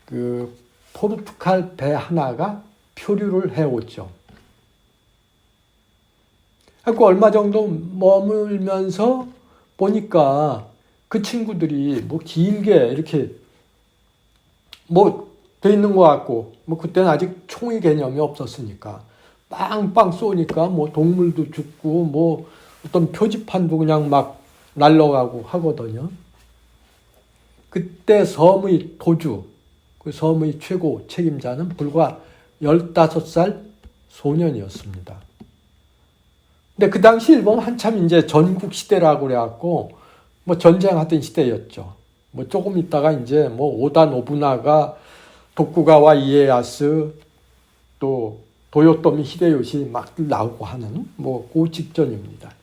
그 포르투갈 배 하나가 표류를 해오죠. 그리고 얼마 정도 머물면서 보니까 그 친구들이 길게 이렇게 돼 있는 것 같고, 그때는 아직 총의 개념이 없었으니까 빵빵 쏘니까 동물도 죽고 어떤 표지판도 그냥 막 날아가고 하거든요. 그때 섬의 도주, 그 섬의 최고 책임자는 불과 15살 소년이었습니다. 근데 그 당시 일본 한참 이제 전국 시대라고 그래갖고 전쟁하던 시대였죠. 조금 있다가 이제 오다 노부나가, 도쿠가와 이에야스, 또 도요토미 히데요시 막 나오고 하는 그 직전입니다.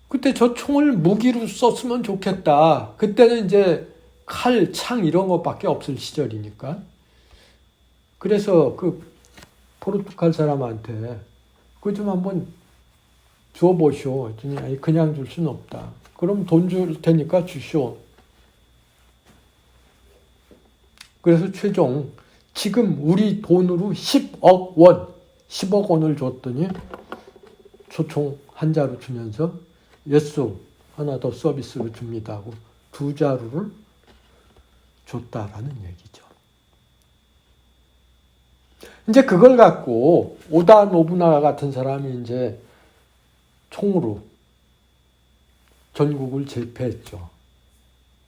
그때 저 총을 무기로 썼으면 좋겠다. 그때는 이제 칼, 창 이런 것밖에 없을 시절이니까. 그래서 그 포르투갈 사람한테 그거 좀 한번 줘보시오. 했더니 아니, 그냥 줄 수는 없다. 그럼 돈 줄 테니까 주시오. 그래서 최종 지금 우리 돈으로 10억 원, 10억 원을 줬더니 초총 한 자루 주면서 예수 하나 더 서비스로 줍니다 하고 2자루를 줬다라는 얘기죠. 이제 그걸 갖고 오다 노부나가 같은 사람이 이제 총으로 전국을 제패했죠.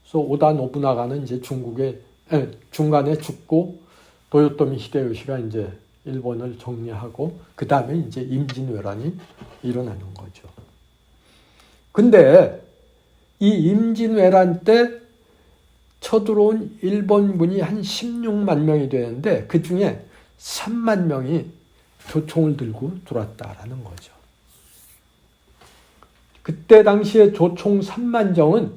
그래서 오다 노부나가는 이제 중간에 죽고 도요토미 히데요시가 이제 일본을 정리하고 그 다음에 이제 임진왜란이 일어나는 거죠. 근데 이 임진왜란 때 쳐들어온 일본군이 한 16만 명이 되는데 그 중에 3만 명이 조총을 들고 들어왔다라는 거죠. 그때 당시에 조총 3만 정은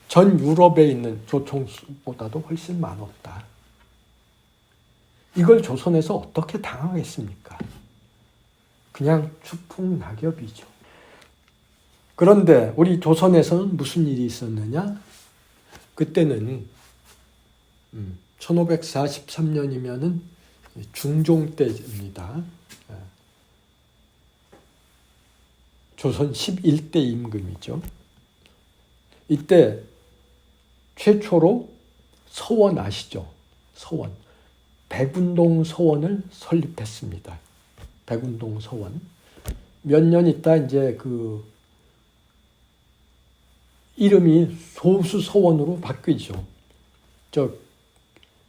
전 유럽에 있는 조총수보다도 훨씬 많았다. 이걸 조선에서 어떻게 당하겠습니까? 그냥 추풍낙엽이죠. 그런데 우리 조선에서는 무슨 일이 있었느냐? 그때는 1543년이면은 중종 때입니다. 조선 11대 임금이죠. 이때 최초로 서원 아시죠? 서원. 백운동 서원을 설립했습니다. 백운동 서원. 몇 년 있다 이제 그 이름이 소수 서원으로 바뀌죠. 저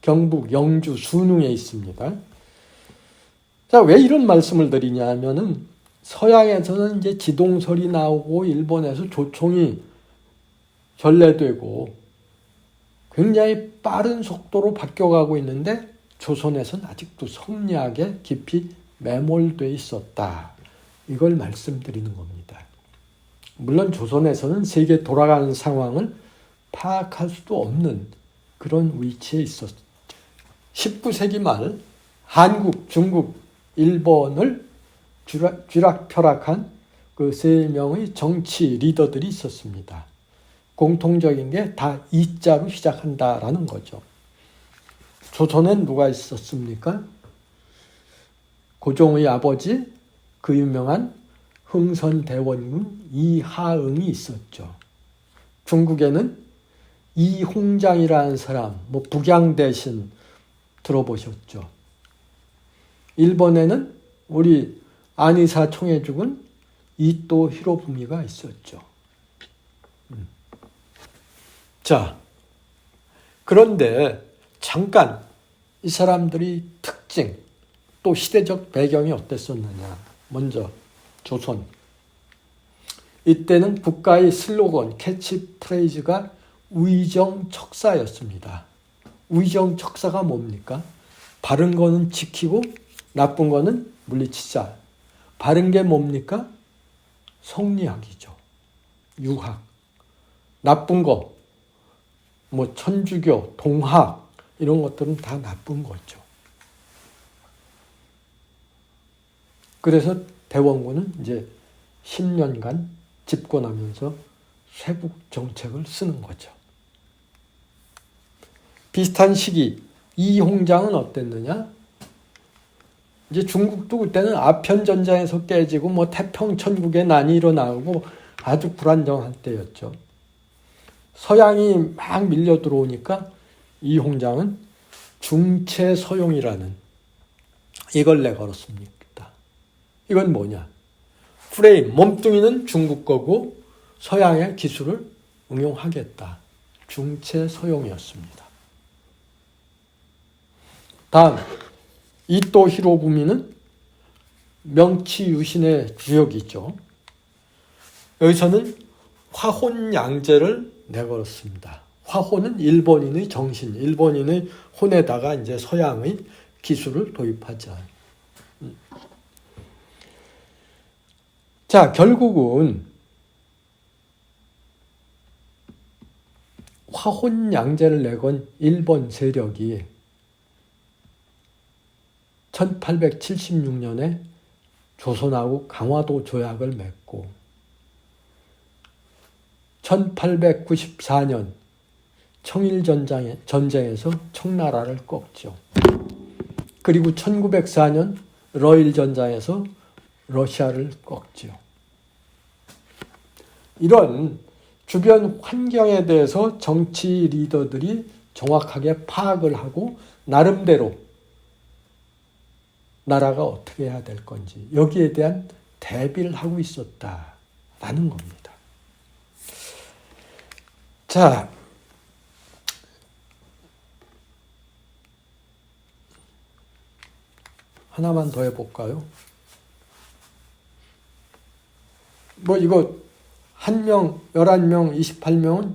경북 영주 순웅에 있습니다. 자, 왜 이런 말씀을 드리냐 하면은 서양에서는 이제 지동설이 나오고 일본에서 조총이 전래되고 굉장히 빠른 속도로 바뀌어가고 있는데 조선에서는 아직도 성리학에 깊이 매몰되어 있었다. 이걸 말씀드리는 겁니다. 물론 조선에서는 세계 돌아가는 상황을 파악할 수도 없는 그런 위치에 있었죠. 19세기 말 한국, 중국, 일본을 쥐락펴락한 그 3명의 정치 리더들이 있었습니다. 공통적인 게 다 이자로 시작한다라는 거죠. 조선엔 누가 있었습니까? 고종의 아버지, 그 유명한 흥선대원군 이하응이 있었죠. 중국에는 이홍장이라는 사람, 북양대신 들어보셨죠? 일본에는 우리 안이사 총에 죽은 이토 히로부미가 있었죠. 자, 그런데 잠깐 이 사람들이 특징, 또 시대적 배경이 어땠었느냐. 먼저 조선. 이때는 국가의 슬로건, 캐치프레이즈가 위정척사였습니다. 위정척사가 뭡니까? 바른 거는 지키고 나쁜 거는 물리치자. 바른 게 뭡니까? 성리학이죠. 유학. 나쁜 거, 뭐 천주교, 동학 이런 것들은 다 나쁜 거죠. 그래서 대원군은 이제 10년간 집권하면서 쇄국 정책을 쓰는 거죠. 비슷한 시기 이홍장은 어땠느냐? 이제 중국도 그때는 아편전장에서 깨지고 뭐 태평천국의 난이 일어나고 아주 불안정한 때였죠. 서양이 막 밀려 들어오니까 이홍장은 중체서용이라는 이걸 내걸었습니다. 이건 뭐냐? 프레임, 몸뚱이는 중국 거고 서양의 기술을 응용하겠다. 중체서용이었습니다. 다음, 이토 히로부미는 명치유신의 주역이죠. 여기서는 화혼양제를 내걸었습니다. 화혼은 일본인의 정신, 일본인의 혼에다가 이제 서양의 기술을 도입하자. 자, 결국은 화혼양제를 내건 일본 세력이 1876년에 조선하고 강화도 조약을 맺고 1894년 청일전쟁에서 청나라를 꺾죠. 그리고 1904년 러일전쟁에서 러시아를 꺾죠. 이런 주변 환경에 대해서 정치 리더들이 정확하게 파악을 하고 나름대로 나라가 어떻게 해야 될 건지 여기에 대한 대비를 하고 있었다라는 겁니다. 자, 하나만 더 해볼까요? 뭐 이거 1명, 11명, 28명은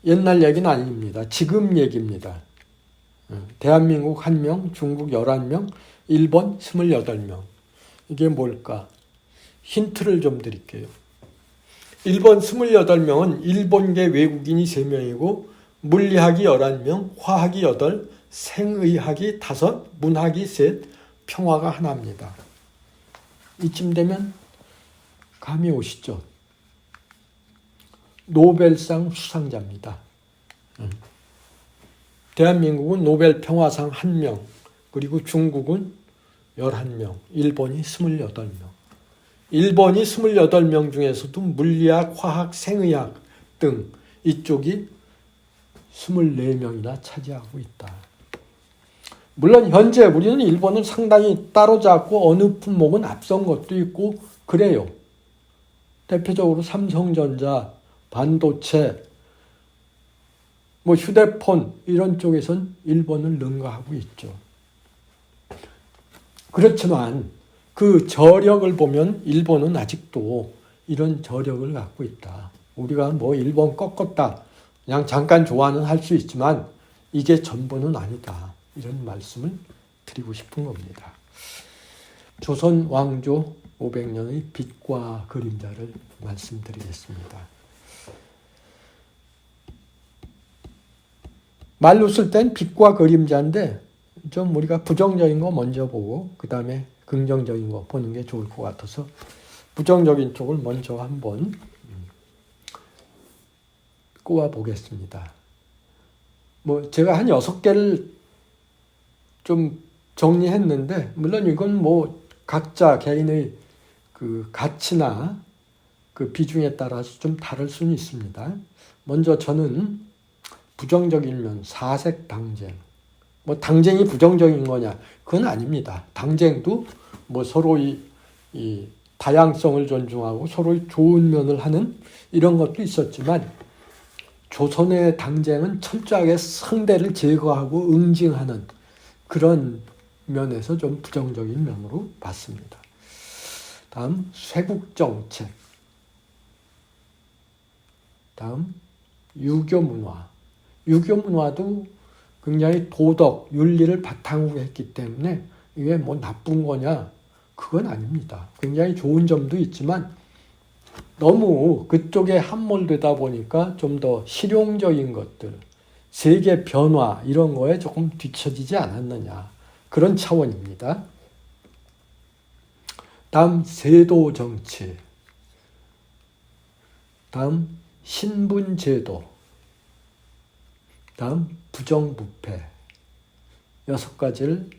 옛날 얘기는 아닙니다. 지금 얘기입니다. 대한민국 1명, 중국 11명, 일본 28명. 이게 뭘까? 힌트를 좀 드릴게요. 일본 28명은 일본계 외국인이 3명이고 물리학이 11명, 화학이 8, 생의학이 5, 문학이 3, 평화가 하나입니다. 이쯤 되면 감이 오시죠? 노벨상 수상자입니다. 대한민국은 노벨 평화상 1명, 그리고 중국은 11명, 일본이 28명. 일본이 28명 중에서도 물리학, 화학, 생의학 등 이쪽이 24명이나 차지하고 있다. 물론 현재 우리는 일본을 상당히 따로잡고 어느 품목은 앞선 것도 있고 그래요. 대표적으로 삼성전자, 반도체, 뭐 휴대폰 이런 쪽에선 일본을 능가하고 있죠. 그렇지만 그 저력을 보면 일본은 아직도 이런 저력을 갖고 있다. 우리가 뭐 일본 꺾었다. 그냥 잠깐 좋아는 할 수 있지만 이게 전부는 아니다. 이런 말씀을 드리고 싶은 겁니다. 조선 왕조 500년의 빛과 그림자를 말씀드리겠습니다. 말로 쓸 땐 빛과 그림자인데 좀 우리가 부정적인 거 먼저 보고 그 다음에 긍정적인 거 보는 게 좋을 것 같아서 부정적인 쪽을 먼저 한번 꼽아 보겠습니다. 뭐 제가 한 6개를 좀 정리했는데 물론 이건 뭐 각자 개인의 그 가치나 그 비중에 따라서 좀 다를 수는 있습니다. 먼저 저는 부정적인 면, 사색 당쟁. 뭐 당쟁이 부정적인 거냐? 그건 아닙니다. 당쟁도 뭐 서로 이 다양성을 존중하고 서로 좋은 면을 하는 이런 것도 있었지만 조선의 당쟁은 철저하게 상대를 제거하고 응징하는 그런 면에서 좀 부정적인 면으로 봤습니다. 다음 쇄국정책. 다음 유교 문화. 유교 문화도 굉장히 도덕, 윤리를 바탕으로 했기 때문에 이게 뭐 나쁜 거냐? 그건 아닙니다. 굉장히 좋은 점도 있지만 너무 그쪽에 함몰되다 보니까 좀 더 실용적인 것들, 세계 변화 이런 거에 조금 뒤처지지 않았느냐. 그런 차원입니다. 다음 세도 정치. 다음 신분제도. 다음 부정부패. 6가지를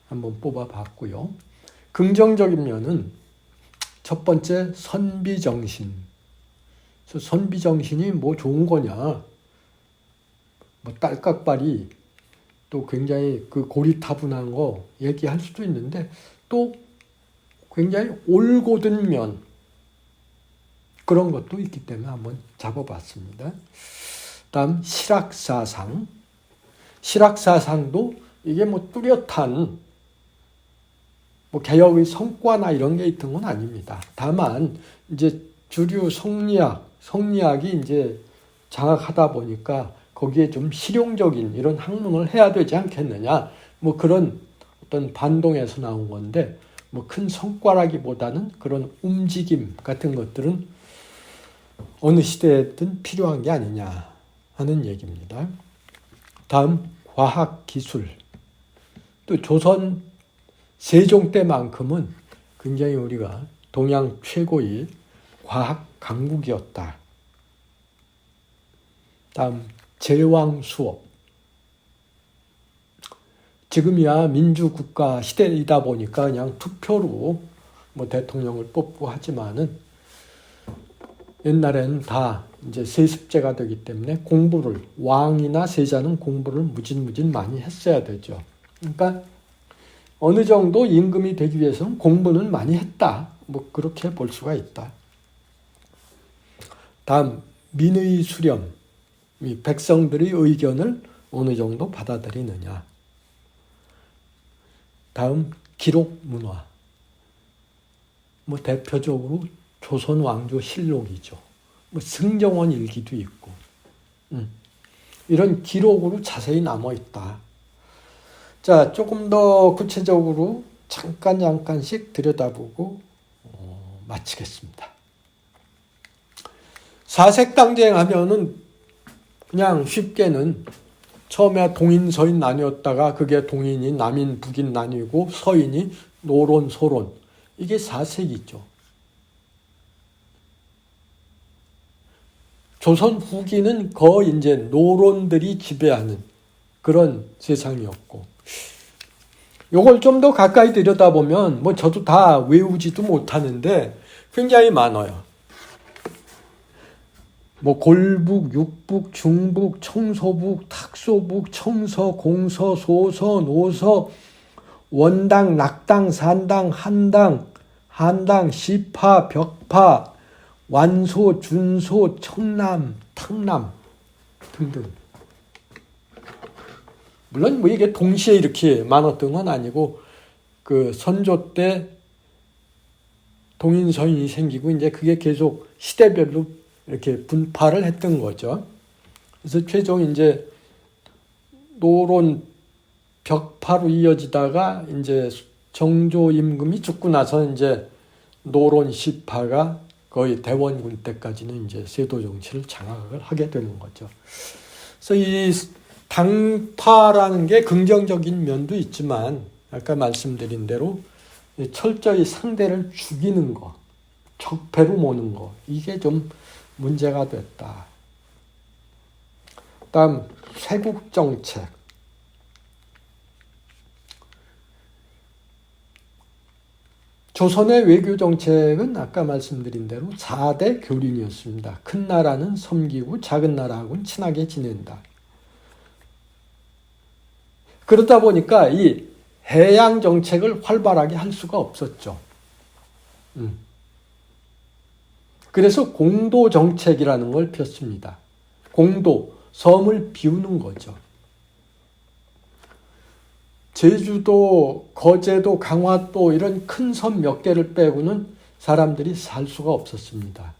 한번 뽑아봤고요. 긍정적인 면은 첫 번째 선비정신. 선비정신이 뭐 좋은 거냐. 뭐 딸깍발이 또 굉장히 그 고리타분한 거 얘기할 수도 있는데 또 굉장히 올곧은 면 그런 것도 있기 때문에 한번 잡아봤습니다. 다음 실학사상. 실학사상도 이게 뭐 뚜렷한 뭐 개혁의 성과나 이런 게 있던 건 아닙니다. 다만 이제 주류 성리학이 이제 장악하다 보니까 거기에 좀 실용적인 이런 학문을 해야 되지 않겠느냐. 뭐 그런 어떤 반동에서 나온 건데 뭐 큰 성과라기보다는 그런 움직임 같은 것들은 어느 시대에든 필요한 게 아니냐 하는 얘기입니다. 다음 과학기술. 또 조선 세종 때만큼은 굉장히 우리가 동양 최고의 과학 강국이었다. 다음 제왕수업. 지금이야 민주국가 시대이다 보니까 그냥 투표로 뭐 대통령을 뽑고 하지만은 옛날에는 다 이제 세습제가 되기 때문에 공부를 왕이나 세자는 공부를 무진 많이 했어야 되죠. 그러니까 어느 정도 임금이 되기 위해서는 공부는 많이 했다. 뭐 그렇게 볼 수가 있다. 다음 민의 수렴. 이 백성들의 의견을 어느 정도 받아들이느냐. 다음 기록 문화. 뭐 대표적으로 조선 왕조 실록이죠. 뭐 승정원 일기도 있고. 이런 기록으로 자세히 남아 있다. 자, 조금 더 구체적으로 잠깐씩 들여다보고 마치겠습니다. 사색당쟁 하면은 그냥 쉽게는 처음에 동인, 서인 나뉘었다가 그게 동인이 남인, 북인 나뉘고 서인이 노론, 소론. 이게 사색이죠. 조선 후기는 거의 이제 노론들이 지배하는 그런 세상이었고, 요걸 좀 더 가까이 들여다보면 뭐 저도 다 외우지도 못하는데 굉장히 많아요. 뭐 골북, 육북, 중북, 청소북, 탁소북, 청서, 공서, 소서, 노서, 원당, 낙당, 산당, 한당, 시파, 벽파, 완소, 준소, 청남, 탕남 등등. 물론 뭐 이게 동시에 이렇게 많았던 건 아니고 그 선조 때 동인 서인이 생기고 이제 그게 계속 시대별로 이렇게 분파를 했던 거죠. 그래서 최종 이제 노론 벽파로 이어지다가 이제 정조 임금이 죽고 나서 이제 노론 시파가 거의 대원군 때까지는 이제 세도 정치를 장악을 하게 되는 거죠. 그래서 이 당파라는 게 긍정적인 면도 있지만 아까 말씀드린 대로 철저히 상대를 죽이는 거, 적폐로 모는 거, 이게 좀 문제가 됐다. 다음 쇄국정책. 조선의 외교정책은 아까 말씀드린 대로 4대 교린이었습니다. 큰 나라는 섬기고 작은 나라하고는 친하게 지낸다. 그러다 보니까 이 해양 정책을 활발하게 할 수가 없었죠. 그래서 공도 정책이라는 걸 폈습니다. 공도, 섬을 비우는 거죠. 제주도, 거제도, 강화도 이런 큰 섬 몇 개를 빼고는 사람들이 살 수가 없었습니다.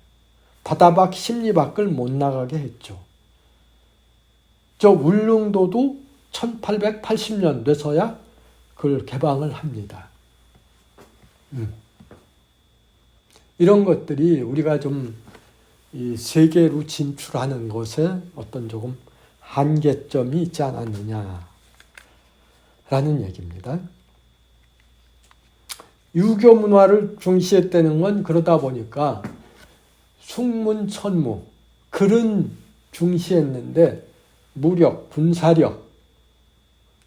바다 밖 심리 밖을 못 나가게 했죠. 저 울릉도도 1880년 돼서야 그걸 개방을 합니다. 이런 것들이 우리가 좀 이 세계로 진출하는 것에 어떤 조금 한계점이 있지 않았느냐라는 얘기입니다. 유교 문화를 중시했다는 건 그러다 보니까 숙문, 천무, 글은 중시했는데 무력, 군사력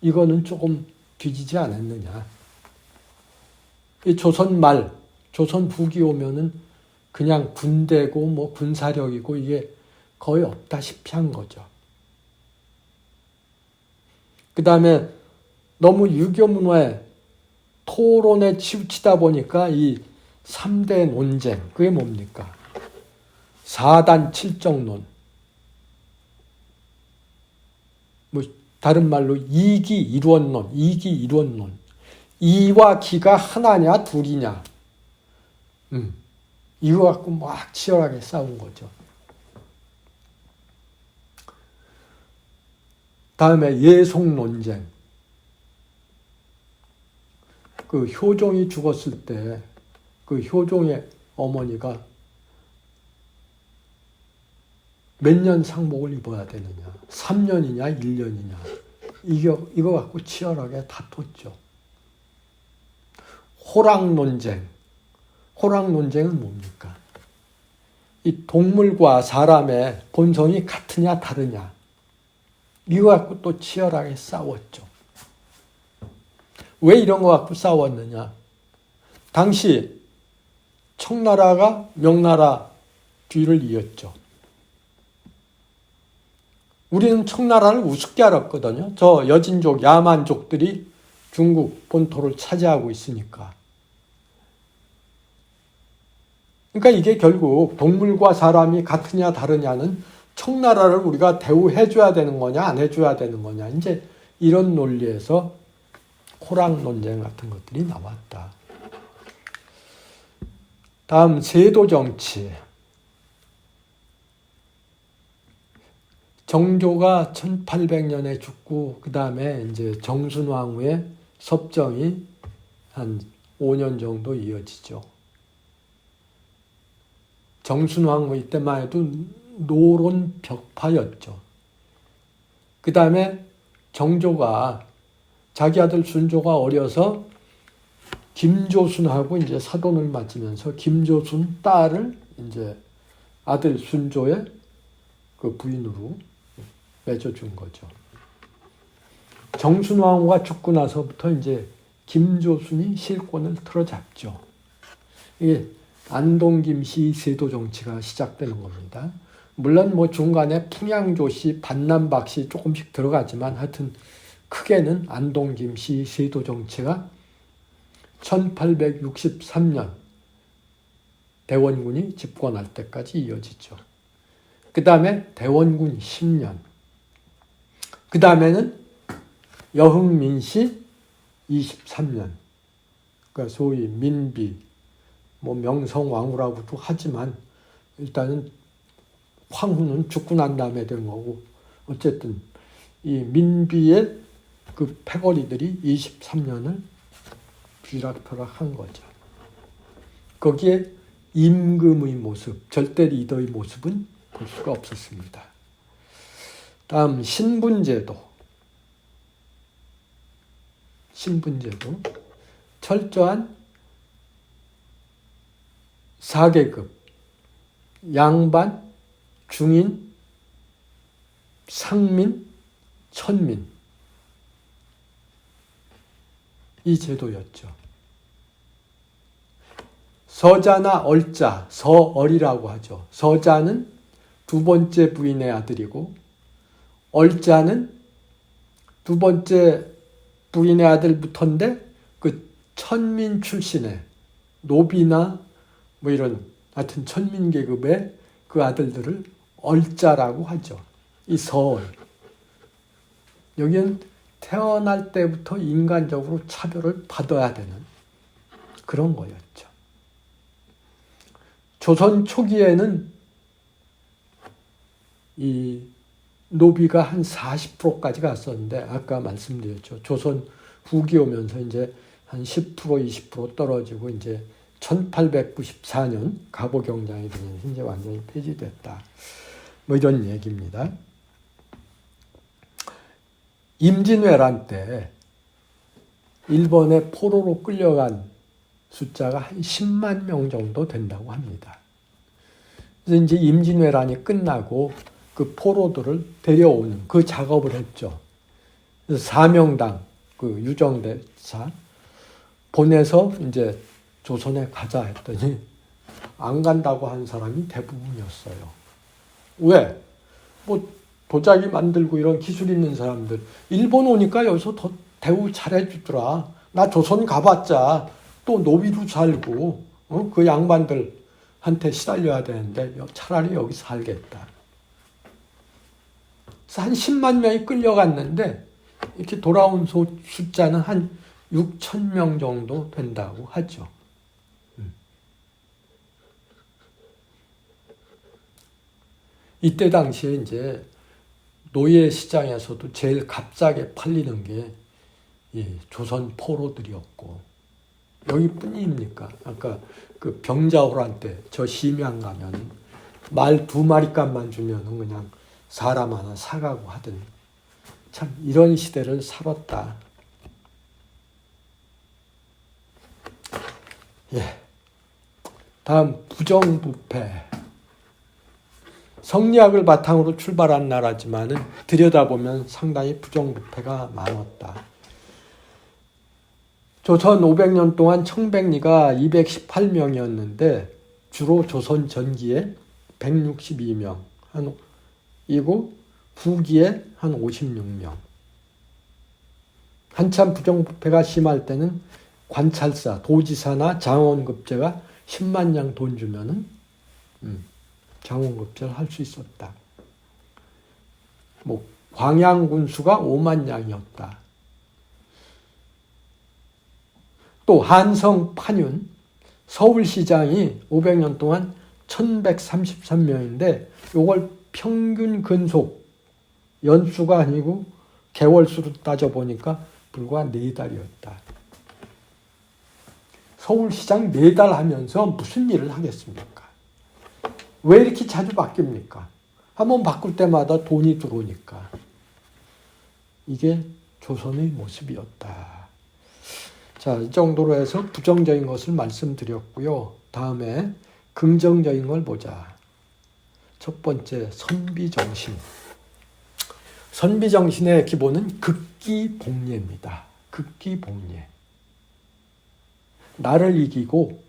이거는 조금 뒤지지 않았느냐. 이 조선 말, 조선 후기 오면은 그냥 군대고 뭐 군사력이고 이게 거의 없다시피 한 거죠. 그 다음에 너무 유교 문화에 토론에 치우치다 보니까 이 3대 논쟁, 그게 뭡니까? 4단 7정론. 뭐 다른 말로 이기 일원론, 이기 일원론. 이와 기가 하나냐 둘이냐. 이거 갖고 막 치열하게 싸운 거죠. 다음에 예속 논쟁. 그 효종이 죽었을 때 그 효종의 어머니가 몇 년 상복을 입어야 되느냐. 3년이냐 1년이냐. 이거 갖고 치열하게 다퉜죠. 호랑 논쟁. 호랑 논쟁은 뭡니까? 이 동물과 사람의 본성이 같으냐 다르냐. 이거 갖고 또 치열하게 싸웠죠. 왜 이런 거 갖고 싸웠느냐? 당시 청나라가 명나라 뒤를 이었죠. 우리는 청나라를 우습게 알았거든요. 저 여진족, 야만족들이 중국 본토를 차지하고 있으니까. 그러니까 이게 결국 동물과 사람이 같으냐 다르냐는 청나라를 우리가 대우해줘야 되는 거냐 안 해줘야 되는 거냐. 이제 이런 논리에서 호랑 논쟁 같은 것들이 나왔다. 다음 세도 정치. 정조가 1800년에 죽고 그 다음에 이제 정순왕후의 섭정이 한 5년 정도 이어지죠. 정순왕후 이때만 해도 노론 벽파였죠. 그 다음에 정조가 자기 아들 순조가 어려서 김조순하고 이제 사돈을 맞으면서 김조순 딸을 이제 아들 순조의 그 부인으로 맺어준 거죠. 정순왕후가 죽고 나서부터 이제 김조순이 실권을 틀어잡죠. 이게 안동김씨 세도 정치가 시작되는 겁니다. 물론 뭐 중간에 풍양조씨, 반남박씨 조금씩 들어가지만 하여튼 크게는 안동김씨 세도 정치가 1863년 대원군이 집권할 때까지 이어지죠. 그 다음에 대원군 10년. 그 다음에는 여흥민씨 23년. 그러니까 소위 민비, 뭐 명성왕후라고도 하지만 일단은 황후는 죽고 난 다음에 된 거고 어쨌든 이 민비의 그 패거리들이 23년을 쥐락펴락한 거죠. 거기에 임금의 모습, 절대 리더의 모습은 볼 수가 없었습니다. 다음 신분제도. 신분제도. 철저한 4계급, 양반, 중인, 상민, 천민. 이 제도였죠. 서자나 얼자, 서얼이라고 하죠. 서자는 두 번째 부인의 아들이고 얼자는 두 번째 부인의 아들부터인데 그 천민 출신의 노비나 뭐 이런 하여튼 천민 계급의 그 아들들을 얼자라고 하죠. 이 서얼. 여기는 태어날 때부터 인간적으로 차별을 받아야 되는 그런 거였죠. 조선 초기에는 이 노비가 한 40%까지 갔었는데 아까 말씀드렸죠. 조선 후기 오면서 이제 한 10% 20% 떨어지고 이제 1894년 갑오경장이 되면서 이제 완전히 폐지됐다. 뭐 이런 얘기입니다. 임진왜란 때 일본의 포로로 끌려간 숫자가 한 10만 명 정도 된다고 합니다. 그래서 이제 임진왜란이 끝나고 그 포로들을 데려오는 그 작업을 했죠. 그래서 사명당 그 유정대사 보내서 이제 조선에 가자 했더니 안 간다고 한 사람이 대부분이었어요. 왜? 뭐 도자기 만들고 이런 기술 있는 사람들 일본 오니까 여기서 더 대우 잘해주더라. 나 조선 가봤자 또 노비로 살고 그 양반들한테 시달려야 되는데 차라리 여기 살겠다. 그래서 한 10만 명이 끌려갔는데 이렇게 돌아온 숫자는 한 6천 명 정도 된다고 하죠. 이때 당시에 이제 노예 시장에서도 제일 값싸게 팔리는 게 조선 포로들이었고 여기뿐입니까? 아까 그 병자호란 때 저 심양 가면 말 2마리 값만 주면은 그냥 사람 하나 사가고 하던 참 이런 시대를 살았다. 예. 다음 부정부패. 성리학을 바탕으로 출발한 나라지만은 들여다보면 상당히 부정부패가 많았다. 조선 500년 동안 청백리가 218명이었는데 주로 조선 전기에 162명, 이고 후기에 한 56명. 한참 부정부패가 심할 때는 관찰사, 도지사나 장원급제가 10만 양 돈 주면은 장원급제를 할 수 있었다. 뭐 광양군수가 5만 양이었다. 또 한성 판윤 서울시장이 500년 동안 1133명인데 이걸 평균 근속 연수가 아니고 개월수로 따져보니까 불과 4달이었다. 서울시장 4달 하면서 무슨 일을 하겠습니까? 왜 이렇게 자주 바뀝니까? 한번 바꿀 때마다 돈이 들어오니까. 이게 조선의 모습이었다. 자, 이 정도로 해서 부정적인 것을 말씀드렸고요. 다음에 긍정적인 걸 보자. 첫 번째, 선비정신. 선비정신의 기본은 극기복례입니다. 극기복례. 나를 이기고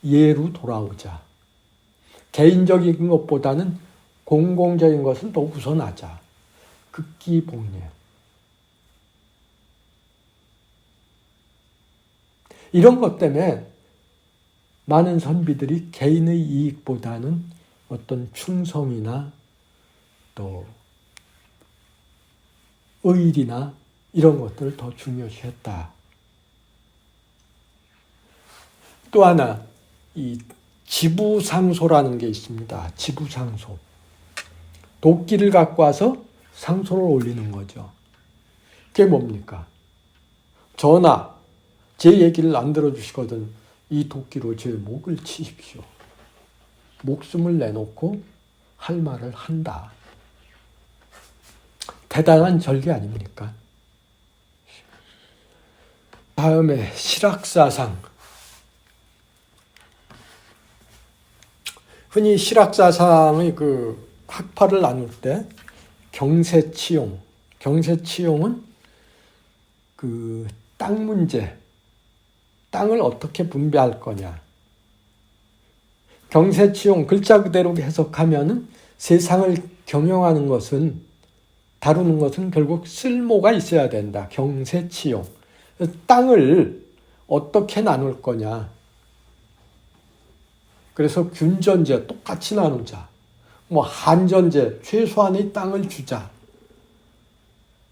예로 돌아오자. 개인적인 것보다는 공공적인 것을 더 우선하자. 극기복례. 이런 것 때문에 많은 선비들이 개인의 이익보다는 어떤 충성이나 또 의일이나 이런 것들을 더 중요시했다. 또 하나, 이 지부상소라는 게 있습니다. 지부상소. 도끼를 갖고 와서 상소를 올리는 거죠. 그게 뭡니까? 전하, 제 얘기를 안 들어주시거든 이 도끼로 제 목을 치십시오. 목숨을 내놓고 할 말을 한다. 대단한 절개 아닙니까? 다음에 실학사상. 흔히 실학사상의 그 학파를 나눌 때 경세치용. 경세치용은 그 땅 문제. 땅을 어떻게 분배할 거냐. 경세치용 글자 그대로 해석하면은 세상을 경영하는 것은 다루는 것은 결국 쓸모가 있어야 된다. 경세치용. 땅을 어떻게 나눌 거냐. 그래서 균전제 똑같이 나누자. 뭐 한전제 최소한의 땅을 주자.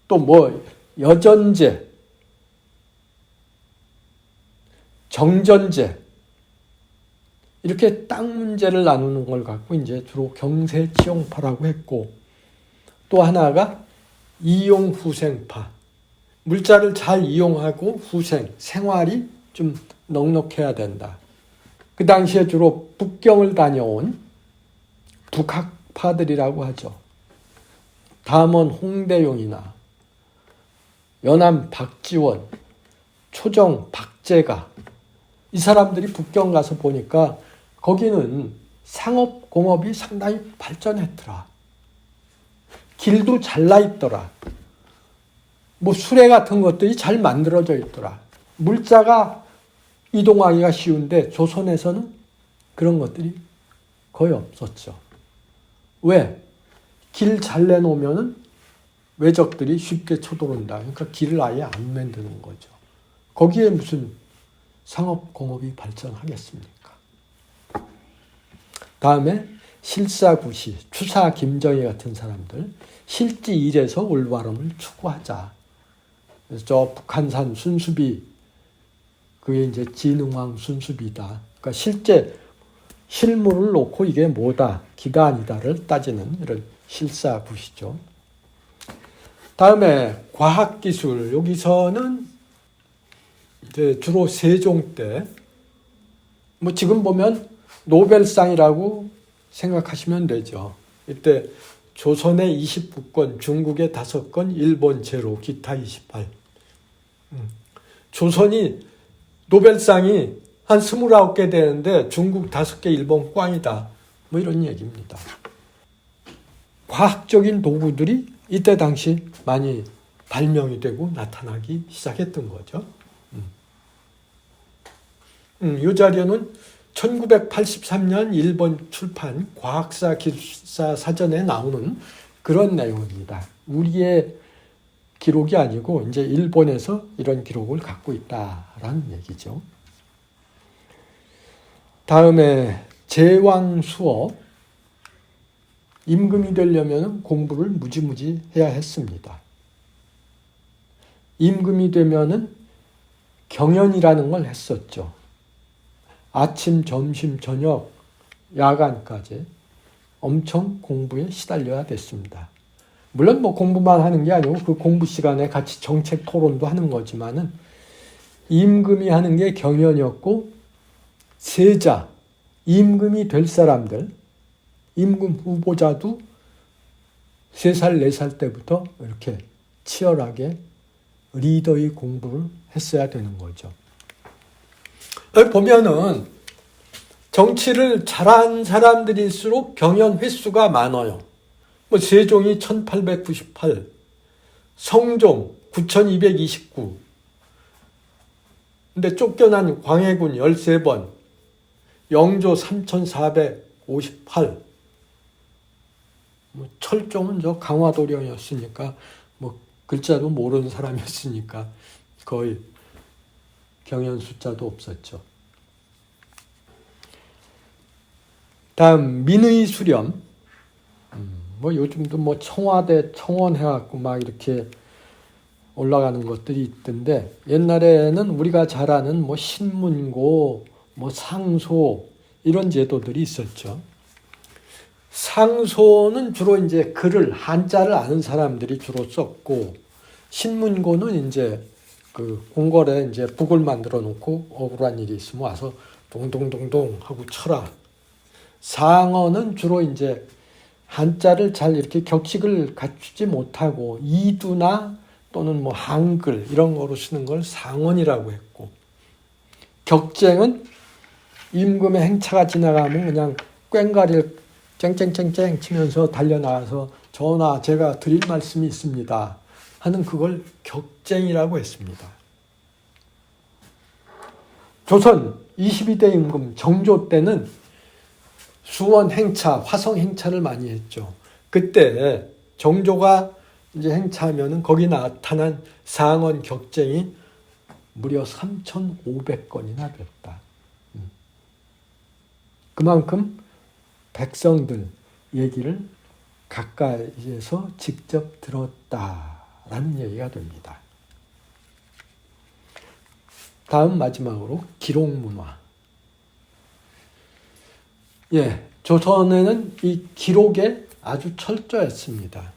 또 뭐 여전제, 정전제 이렇게 땅 문제를 나누는 걸 갖고 이제 주로 경세치용파라고 했고 또 하나가 이용후생파. 물자를 잘 이용하고 후생, 생활이 좀 넉넉해야 된다. 그 당시에 주로 북경을 다녀온 북학파들이라고 하죠. 담원 홍대용이나 연암 박지원, 초정 박재가, 이 사람들이 북경 가서 보니까 거기는 상업, 공업이 상당히 발전했더라. 길도 잘 나 있더라. 뭐 수레 같은 것들이 잘 만들어져 있더라. 물자가 이동하기가 쉬운데 조선에서는 그런 것들이 거의 없었죠. 왜? 길 잘 내놓으면 외적들이 쉽게 쳐들어온다. 그러니까 길을 아예 안 만드는 거죠. 거기에 무슨 상업, 공업이 발전하겠습니까? 다음에 실사구시, 추사 김정희 같은 사람들, 실지 일에서 올바름을 추구하자. 그래서 저 북한산 순수비, 그게 이제 진흥왕 순수비다. 그러니까 실제 실물을 놓고 이게 뭐다, 기다 아니다를 따지는 이런 실사구시죠. 다음에 과학기술, 여기서는 이제 주로 세종 때, 뭐 지금 보면 노벨상이라고 생각하시면 되죠. 이때 조선의 29건, 중국의 5건, 일본 제로, 기타 28. 조선이 노벨상이 한 29개 되는데 중국 5개, 일본 꽝이다. 뭐 이런 얘기입니다. 과학적인 도구들이 이때 당시 많이 발명이 되고 나타나기 시작했던 거죠. 이 자료는 1983년 일본 출판 과학사 기술사 사전에 나오는 그런 내용입니다. 우리의 기록이 아니고 이제 일본에서 이런 기록을 갖고 있다라는 얘기죠. 다음에 제왕수업. 임금이 되려면 공부를 무지무지 해야 했습니다. 임금이 되면은 경연이라는 걸 했었죠. 아침, 점심, 저녁, 야간까지 엄청 공부에 시달려야 됐습니다. 물론 뭐 공부만 하는 게 아니고 그 공부 시간에 같이 정책 토론도 하는 거지만은 임금이 하는 게 경연이었고, 세자, 임금이 될 사람들, 임금 후보자도 3살, 4살 때부터 이렇게 치열하게 리더의 공부를 했어야 되는 거죠. 여기 보면은 정치를 잘한 사람들일수록 경연 횟수가 많아요. 뭐 세종이 1898, 성종 9229, 근데 쫓겨난 광해군 13번, 영조 3458, 뭐 철종은 저 강화도령이었으니까 뭐 글자도 모르는 사람이었으니까 거의 경연 숫자도 없었죠. 다음 민의 수렴. 뭐 요즘도 뭐 청와대 청원 해갖고 막 이렇게 올라가는 것들이 있던데, 옛날에는 우리가 잘 아는 뭐 신문고, 뭐 상소 이런 제도들이 있었죠. 상소는 주로 이제 글을, 한자를 아는 사람들이 주로 썼고, 신문고는 이제 그 궁궐에 이제 북을 만들어 놓고 억울한 일이 있으면 와서 동동동동 하고 쳐라. 상어는 주로 이제 한자를 잘 이렇게 격식을 갖추지 못하고 이두나 또는 뭐 한글 이런 거로 쓰는 걸 상언이라고 했고, 격쟁은 임금의 행차가 지나가면 그냥 꽹과리를 쨍쨍쨍쨍 치면서 달려나가서 전하 제가 드릴 말씀이 있습니다 하는 그걸 격쟁이라고 했습니다. 조선 22대 임금 정조 때는 수원 행차, 화성 행차를 많이 했죠. 그때 정조가 이제 행차하면은 거기 나타난 상언 격쟁이 무려 3,500건이나 됐다. 그만큼 백성들 얘기를 가까이에서 직접 들었다라는 얘기가 됩니다. 다음 마지막으로 기록문화. 조선에는 이 기록에 아주 철저했습니다.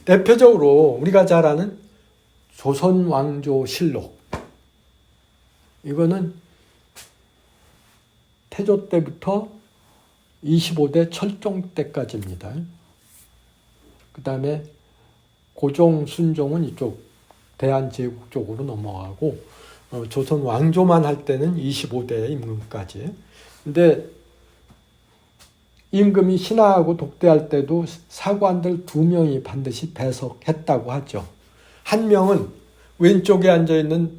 대표적으로 우리가 잘 아는 조선왕조실록. 이거는 태조 때부터 25대 철종 때까지입니다. 그 다음에 고종, 순종은 이쪽 대한제국 쪽으로 넘어가고 조선 왕조만 할 때는 25대 임금까지. 근데 임금이 신하하고 독대할 때도 사관들 2명이 반드시 배석했다고 하죠. 한 명은 왼쪽에 앉아있는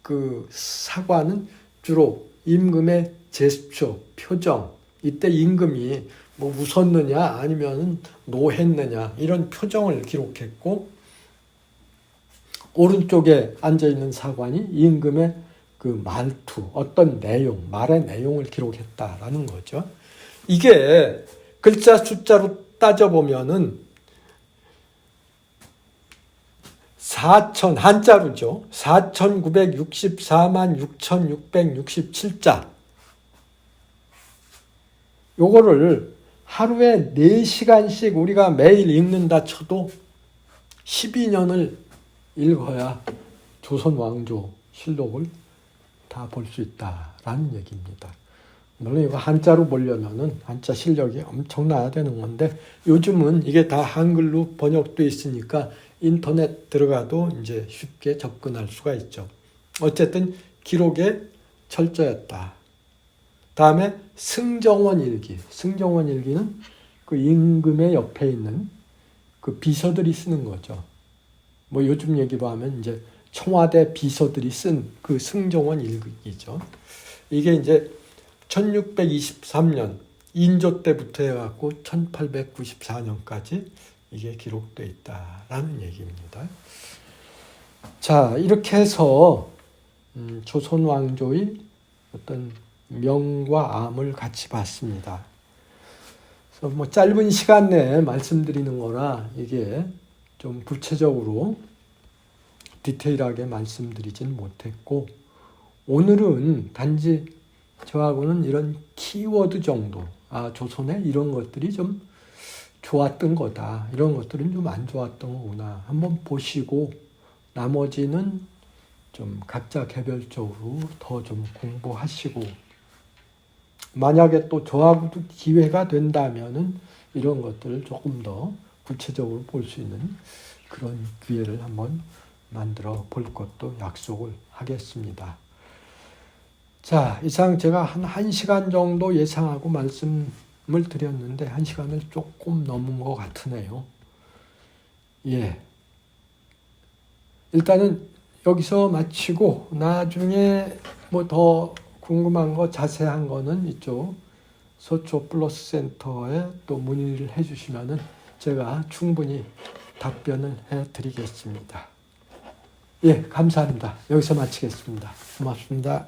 그 사관은 주로 임금의 제스처, 표정, 이때 임금이 뭐 웃었느냐 아니면 노했느냐 이런 표정을 기록했고, 오른쪽에 앉아있는 사관이 임금의 그 말투, 어떤 내용, 말의 내용을 기록했다라는 거죠. 이게 글자 숫자로 따져보면은 4천, 한자로죠. 4,964만 6,667자. 요거를 하루에 4시간씩 우리가 매일 읽는다 쳐도 12년을 읽어야 조선 왕조 실록을 다 볼 수 있다라는 얘기입니다. 물론 이거 한자로 보려면은 한자 실력이 엄청나야 되는 건데, 요즘은 이게 다 한글로 번역돼 있으니까 인터넷 들어가도 이제 쉽게 접근할 수가 있죠. 어쨌든 기록에 철저했다. 다음에 승정원 일기. 승정원 일기는 그 임금의 옆에 있는 그 비서들이 쓰는 거죠. 뭐 요즘 얘기로 하면 이제 청와대 비서들이 쓴 그 승정원 일기죠. 이게 이제 1623년 인조 때부터 해갖고 1894년까지 이게 기록되어 있다라는 얘기입니다. 자, 이렇게 해서 조선 왕조의 어떤 명과 암을 같이 봤습니다. 그래서 뭐 짧은 시간 내에 말씀드리는 거라 이게 좀 구체적으로 디테일하게 말씀드리진 못했고, 오늘은 단지 저하고는 이런 키워드 정도, 조선에 이런 것들이 좀 좋았던 거다, 이런 것들은 좀 안 좋았던 거구나 한번 보시고, 나머지는 좀 각자 개별적으로 더 좀 공부하시고, 만약에 또 저하고도 기회가 된다면은 이런 것들을 조금 더 구체적으로 볼 수 있는 그런 기회를 한번 만들어 볼 것도 약속을 하겠습니다. 자, 이상 제가 한 1시간 정도 예상하고 말씀을 드렸는데 1시간을 조금 넘은 것 같으네요. 예. 일단은 여기서 마치고 나중에 뭐 더 궁금한 거, 자세한 거는 이쪽 서초 플러스 센터에 또 문의를 해 주시면은 제가 충분히 답변을 해 드리겠습니다. 예, 감사합니다. 여기서 마치겠습니다. 고맙습니다.